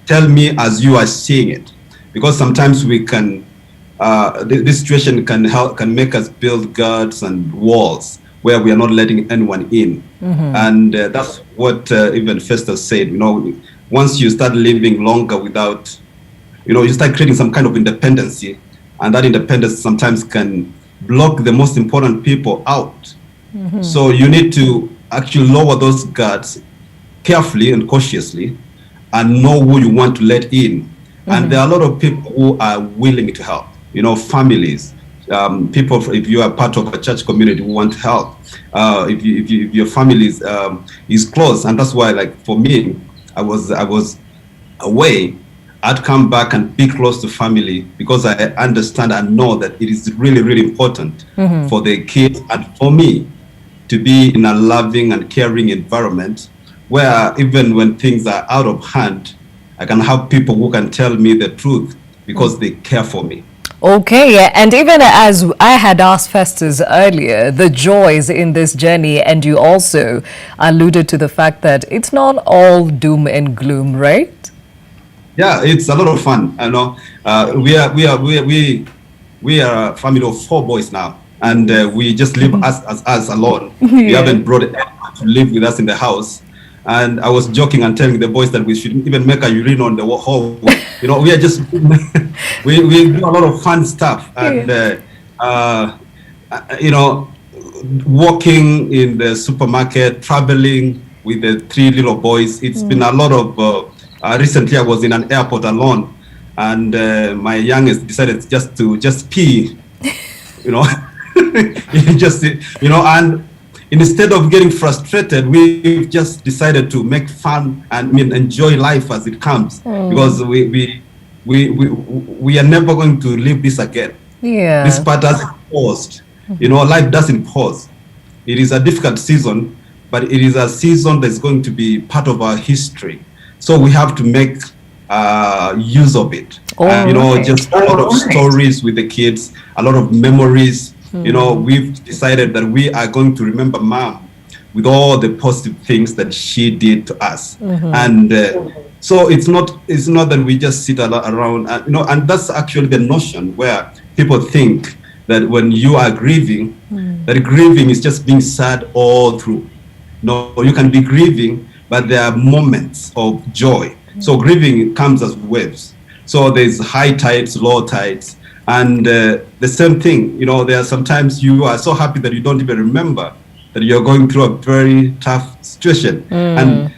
Tell me as you are seeing it. Because sometimes we can, this situation can make us build guards and walls where we are not letting anyone in. And that's what even Festus said, once you start living longer without, you start creating some kind of independency, and that independence sometimes can block the most important people out. So you need to actually lower those guards carefully and cautiously and know who you want to let in. And there are a lot of people who are willing to help, families, people, if you are part of a church community who want to help, if your family is close. And that's why, like, for me, I was away. I'd come back and be close to family because I understand and know that it is really, really important for the kids and for me to be in a loving and caring environment where even when things are out of hand, I can have people who can tell me the truth because they care for me. Okay, and even as I had asked Festus earlier, the joys in this journey, and you also alluded to the fact that it's not all doom and gloom, right? Yeah, it's a lot of fun. We are a family of 4 boys now, and we just live as alone. We haven't brought anyone to live with us in the house. And I was joking and telling the boys that we should even make a urine on the hallway. We are just we do a lot of fun stuff, and walking in the supermarket, traveling with the 3 little boys. It's been a lot of. Recently, I was in an airport alone, and my youngest decided just pee, and instead of getting frustrated, we just decided to make fun and enjoy life as it comes, because we are never going to live this again. Yeah, this part has paused. Life doesn't pause. It is a difficult season, but it is a season that's going to be part of our history. So we have to make use of it. Just a lot of stories with the kids, a lot of memories. We've decided that we are going to remember Mom with all the positive things that she did to us. And so it's not that we just sit around, and that's actually the notion where people think that when you are grieving, that grieving is just being sad all through. No, you can be grieving, but there are moments of joy. So grieving comes as waves. So there's high tides, low tides, and the same thing. There are sometimes you are so happy that you don't even remember that you're going through a very tough situation. And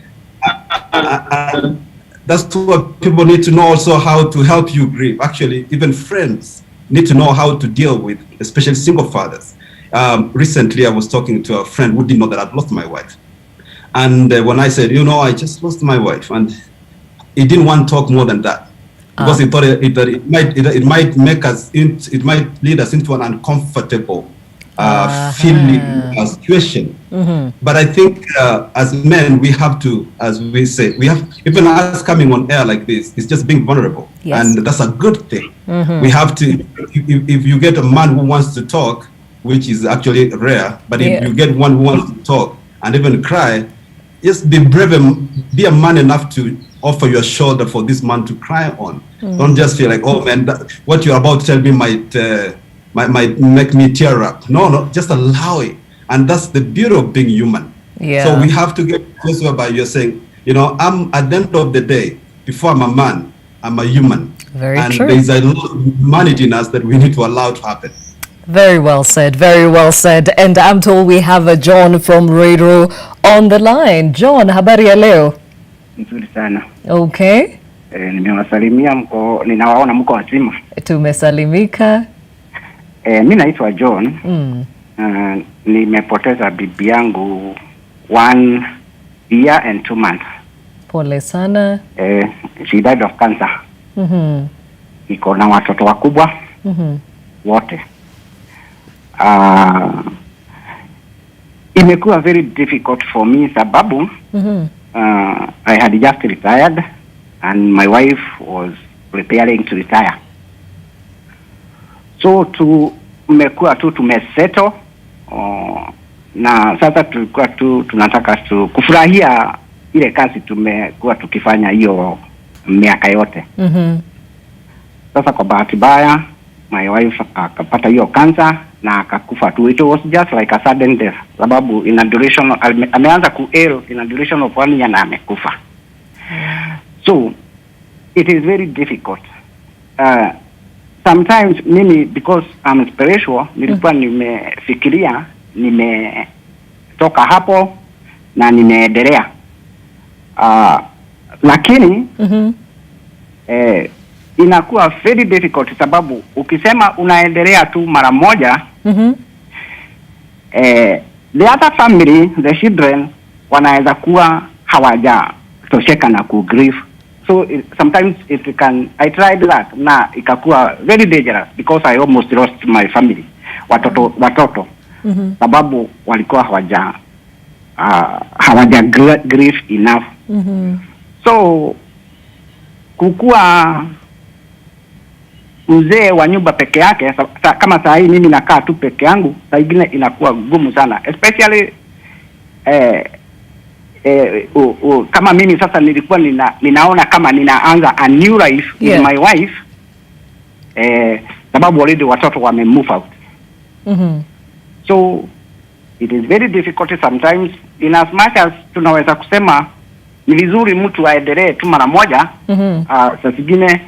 that's what people need to know also, how to help you grieve. Actually, even friends need to know how to deal with, especially single fathers. Recently, I was talking to a friend who didn't know that I'd lost my wife. And when I said, I just lost my wife, and he didn't want to talk more than that, because he thought it might make us, it might lead us into an uncomfortable feeling situation. But I think as men, we have to, as we say, we have, even us coming on air like this, it's just being vulnerable, and that's a good thing. We have to, if you get a man who wants to talk, which is actually rare, but if you get one who wants to talk and even cry, just be brave and be a man enough to offer your shoulder for this man to cry on. Don't just feel like, oh man, what you're about to tell me might make me tear up. No, just allow it. And that's the beauty of being human. So we have to get close whereby you're saying, I'm at the end of the day, before I'm a man, I'm a human. Very and true. There's a lot of humanity in us that we need to allow to happen. Very well said, very well said. And I'm told we have a John from Ruiru on the line. John, habari ya leo? Nzuri sana. Okay. Nimewasalimia ninawaona mko wazima. Tumesalimika. Mimi naitwa John. Nimepoteza bibi yangu 1 year and 2 months. Pole sana. She died of cancer. Iko na watoto wakubwa wote. Imekuwa very difficult for me sababu I had just retired and my wife was preparing to retire. So tumesettle na sasa tulikuwa tunataka kufurahia ile kazi tumekuwa tukifanya hiyo miaka yote. Sasa kwa bahati mbaya my wife akapata hiyo cancer na akakufa tu. It was just like a sudden death sababu in a duration ameanza ku-ill in a duration of 1 year na amekufa. So it is very difficult. Sometimes mimi because I'm spiritual nilikuwa nimefikiria nimetoka hapo na nimeendelea. Lakini inakuwa very difficult sababu ukisema unaendelea tu mara moja the other family, the children wanaweza kuwa hawajatosheka na grieve. So sometimes I tried that na ikakuwa very dangerous because I almost lost my family, watoto sababu walikuwa hawaja grieve enough. So kukua mzee wa nyumba peke yake kama saa hii mimi nakaa tu peke yangu, saa ingine inakuwa gumu sana, especially kama mimi sasa nilikuwa ninaona kama ninaanza a new life with my wife sababu already watoto wame move out. So it is very difficult sometimes in as much as tunaweza kusema ni vizuri mtu aendelee tu mara moja. Saa zingine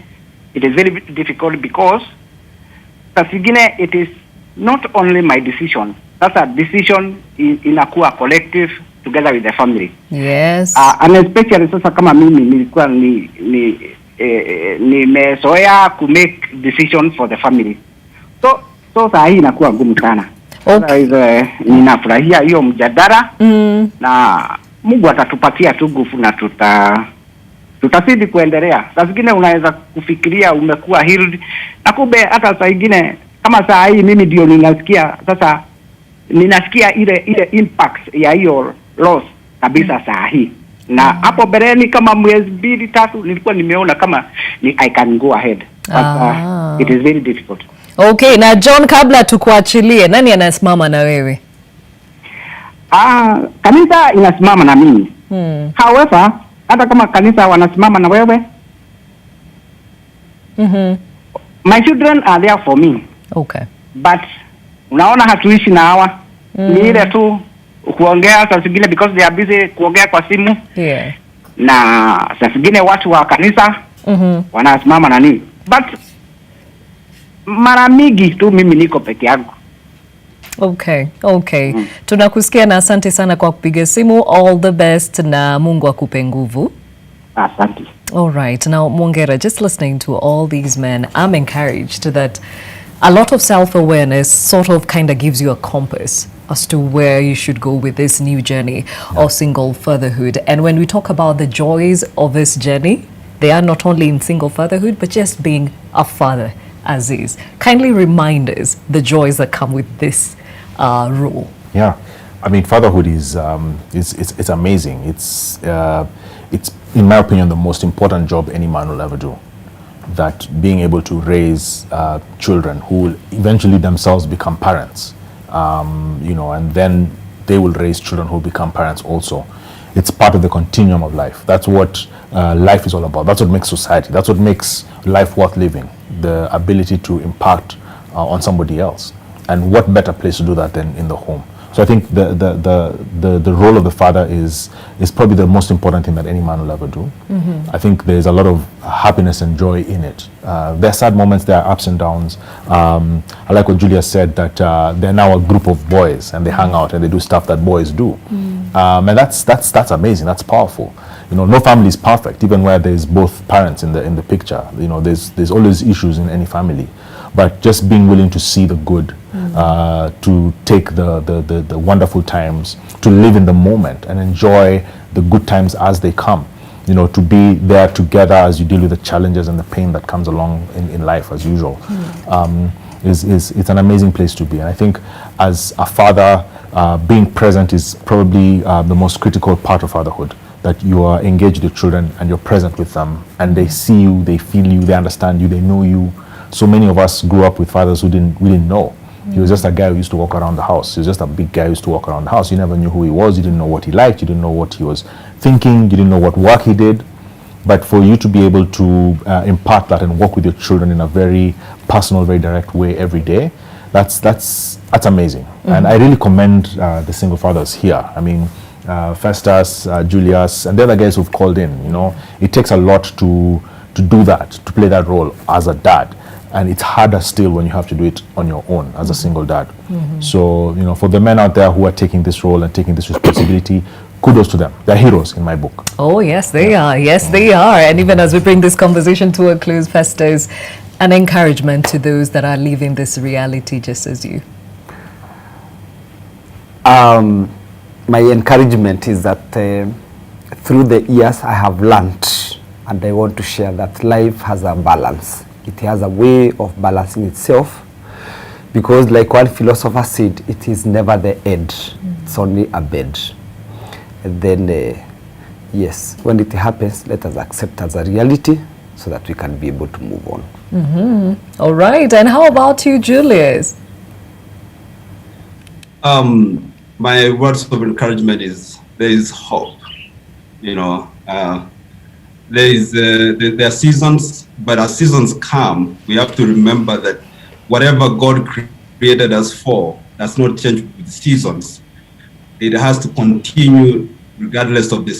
it is very difficult because saa zingine it is not only my decision. Sasa decision inakuwa collective together with the family. Yes. And especially sasa kama mimi nilikuwa nimezoea to make decisions for the family. So saa hii inakuwa ngumu sana. Okay. Ninafurahia hiyo mjadala na Mungu atatupatia tu nguvu na tutazidi kuendelea. Saa zingine unaweza kufikiria umekuwa healed na kumbe hata saa zingine kama saa hii mimi ndio ninasikia ile impact ya hiyo loss kabisa saa hii. Na hapo bereni kama mwezi 2-3 nilikuwa nimeona kama I can go ahead. But it is very difficult. Okay, na John, kabla tukuachilie, nani anasimama na wewe? Kanisa inasimama na mimi. However, hata kama kanisa wanasimama na wewe, my children are there for me. Okay. But unaona hatuishi na hawa. Ni ile tu kuongea saa zingine because they are busy kuongea kwa simu. Yeah. Na saa zingine watu wa kanisa wanasimama na nini. But mara mingi tu mimi niko peke yangu. Okay. Tunakusikia na asante sana kwa kupiga simu. All the best na Mungu akupe nguvu. Asante. All right. Now, Mwongera, just listening to all these men, I'm encouraged that a lot of self-awareness sort of kind of gives you a compass as to where you should go with this new journey of single fatherhood. And when we talk about the joys of this journey, they are not only in single fatherhood, but just being a father as is. Kindly remind us the joys that come with this role. Yeah, I mean, fatherhood is it's amazing. It's in my opinion the most important job any man will ever do. That being able to raise children who will eventually themselves become parents, and then they will raise children who become parents also. It's part of the continuum of life. That's what life is all about. That's what makes society. That's what makes life worth living. The ability to impact on somebody else. And what better place to do that than in the home? So I think the role of the father is probably the most important thing that any man will ever do. I think there's a lot of happiness and joy in it. There are sad moments, there are ups and downs. I like what Julia said, that they're now a group of boys and they hang out and they do stuff that boys do. And that's amazing, that's powerful. No family is perfect, even where there's both parents in the picture. There's always issues in any family. But just being willing to see the good, to take the wonderful times, to live in the moment and enjoy the good times as they come. to be there together as you deal with the challenges and the pain that comes along in life as usual. It's an amazing place to be. And I think as a father, being present is probably the most critical part of fatherhood, that you are engaged with children and you're present with them and they see you, they feel you, they understand you, they know you. So many of us grew up with fathers we didn't know. He was just a guy who used to walk around the house. He was just a big guy who used to walk around the house. You never knew who he was. You didn't know what he liked. You didn't know what he was thinking. You didn't know what work he did. But for you to be able to impart that and work with your children in a very personal, very direct way every day, that's amazing. And I really commend the single fathers here. I mean, Festus, Julius, and the other guys who've called in. It takes a lot to do that, to play that role as a dad. And it's harder still when you have to do it on your own as a single dad. So, for the men out there who are taking this role and taking this responsibility, kudos to them. They're heroes in my book. Oh, yes, they are. Yes, they are. And even as we bring this conversation to a close, Festus, an encouragement to those that are living this reality just as you. My encouragement is that through the years I have learned, and I want to share that life has a balance. It has a way of balancing itself, because like one philosopher said, it is never the end, it's only a bed. And then, yes, when it happens, let us accept as a reality so that we can be able to move on. All right, and how about you, Julius? My words of encouragement is there is hope. There are seasons, but as seasons come, we have to remember that whatever God created us for does not change with seasons. It has to continue regardless of the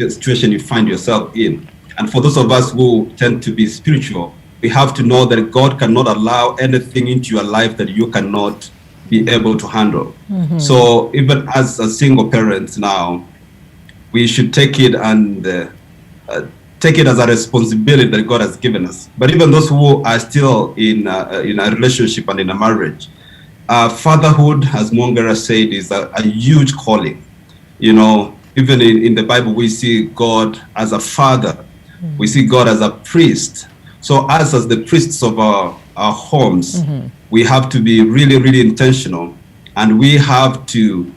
situation you find yourself in. And for those of us who tend to be spiritual, we have to know that God cannot allow anything into your life that you cannot be able to handle. So even as a single parent now, we should take it and take it as a responsibility that God has given us. But even those who are still in a relationship and in a marriage, fatherhood, as Mongera said, is a huge calling. Even in the Bible, we see God as a father. We see God as a priest. So us as the priests of our homes, we have to be really, really intentional. And we have to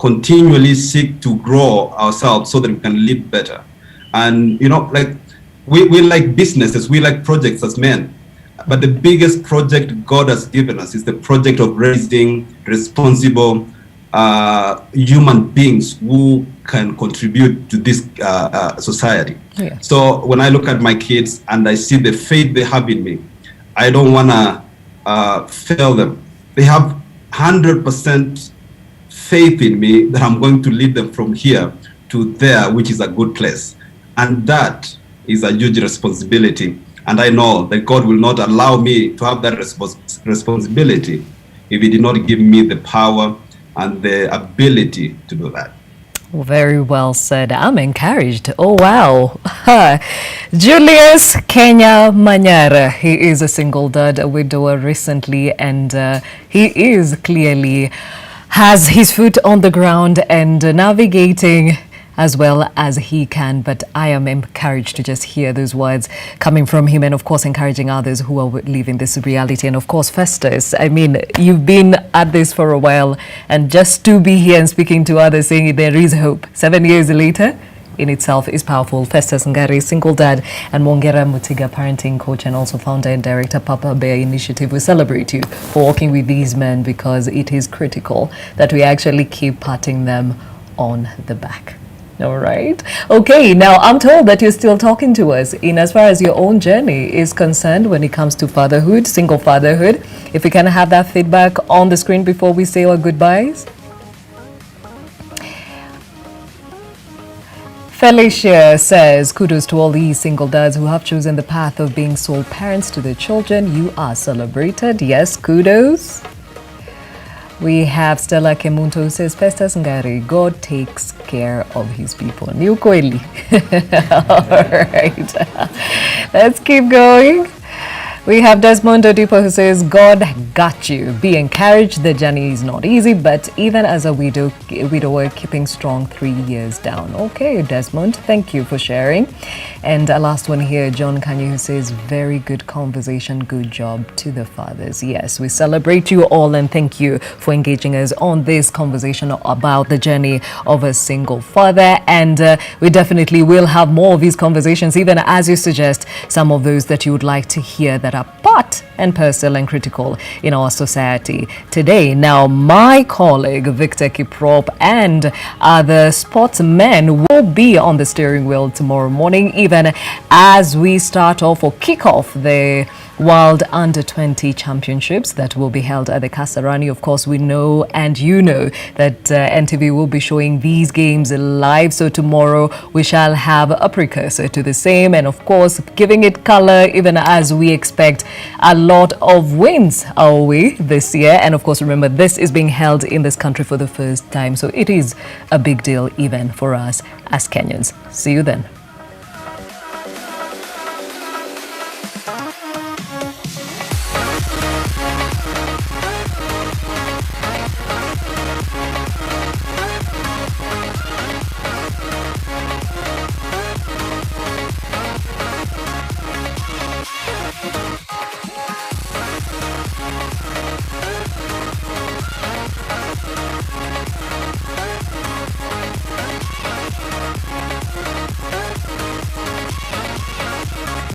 continually seek to grow ourselves so that we can live better. And, we like businesses, we like projects as men. But the biggest project God has given us is the project of raising responsible human beings who can contribute to this society. Yeah. So when I look at my kids and I see the faith they have in me, I don't want to fail them. They have 100% faith in me that I'm going to lead them from here to there, which is a good place. And that is a huge responsibility. And I know that God will not allow me to have that responsibility if He did not give me the power and the ability to do that. Very well said. I'm encouraged. Oh, wow. Julius Kenya Manyara. He is a single dad, a widower recently, and he is clearly has his foot on the ground and navigating as well as he can. But I am encouraged to just hear those words coming from him, and of course encouraging others who are living this reality. And of course, Festus, I mean, you've been at this for a while, and just to be here and speaking to others saying there is hope 7 years later in itself is powerful. Festus Ngari, single dad, and Mongera Mutiga, parenting coach and also founder and director, Papa Bear Initiative. We celebrate you for working with these men, because it is critical that we actually keep patting them on the back. All right. Okay, now I'm told that you're still talking to us in as far as your own journey is concerned when it comes to fatherhood, single fatherhood. If we can have that feedback on the screen before we say our goodbyes. Felicia says, kudos to all these single dads who have chosen the path of being sole parents to their children. You are celebrated. Yes, kudos. We have Stella Kemunto who says, Festus Ngari, God takes care of his people. Ni ukweli. All right. Let's keep going. We have Desmond Odipo who says, God got you. Be encouraged. The journey is not easy, but even as a widower, keeping strong 3 years down. Okay, Desmond, thank you for sharing. And a last one here, John Kanye, who says, very good conversation. Good job to the fathers. Yes, we celebrate you all and thank you for engaging us on this conversation about the journey of a single father. And we definitely will have more of these conversations, even as you suggest some of those that you would like to hear that are part and parcel and critical in our society today. Now, my colleague Victor Kiprop and other sportsmen will be on the steering wheel tomorrow morning, even as we start off or kick off the World Under-20 Championships that will be held at the Kasarani. Of course, we know and you know that NTV will be showing these games live. So tomorrow we shall have a precursor to the same, and of course giving it color, even as we expect a lot of wins our way this year. And of course, remember, this is being held in this country for the first time, so it is a big deal even for us as Kenyans. See you then.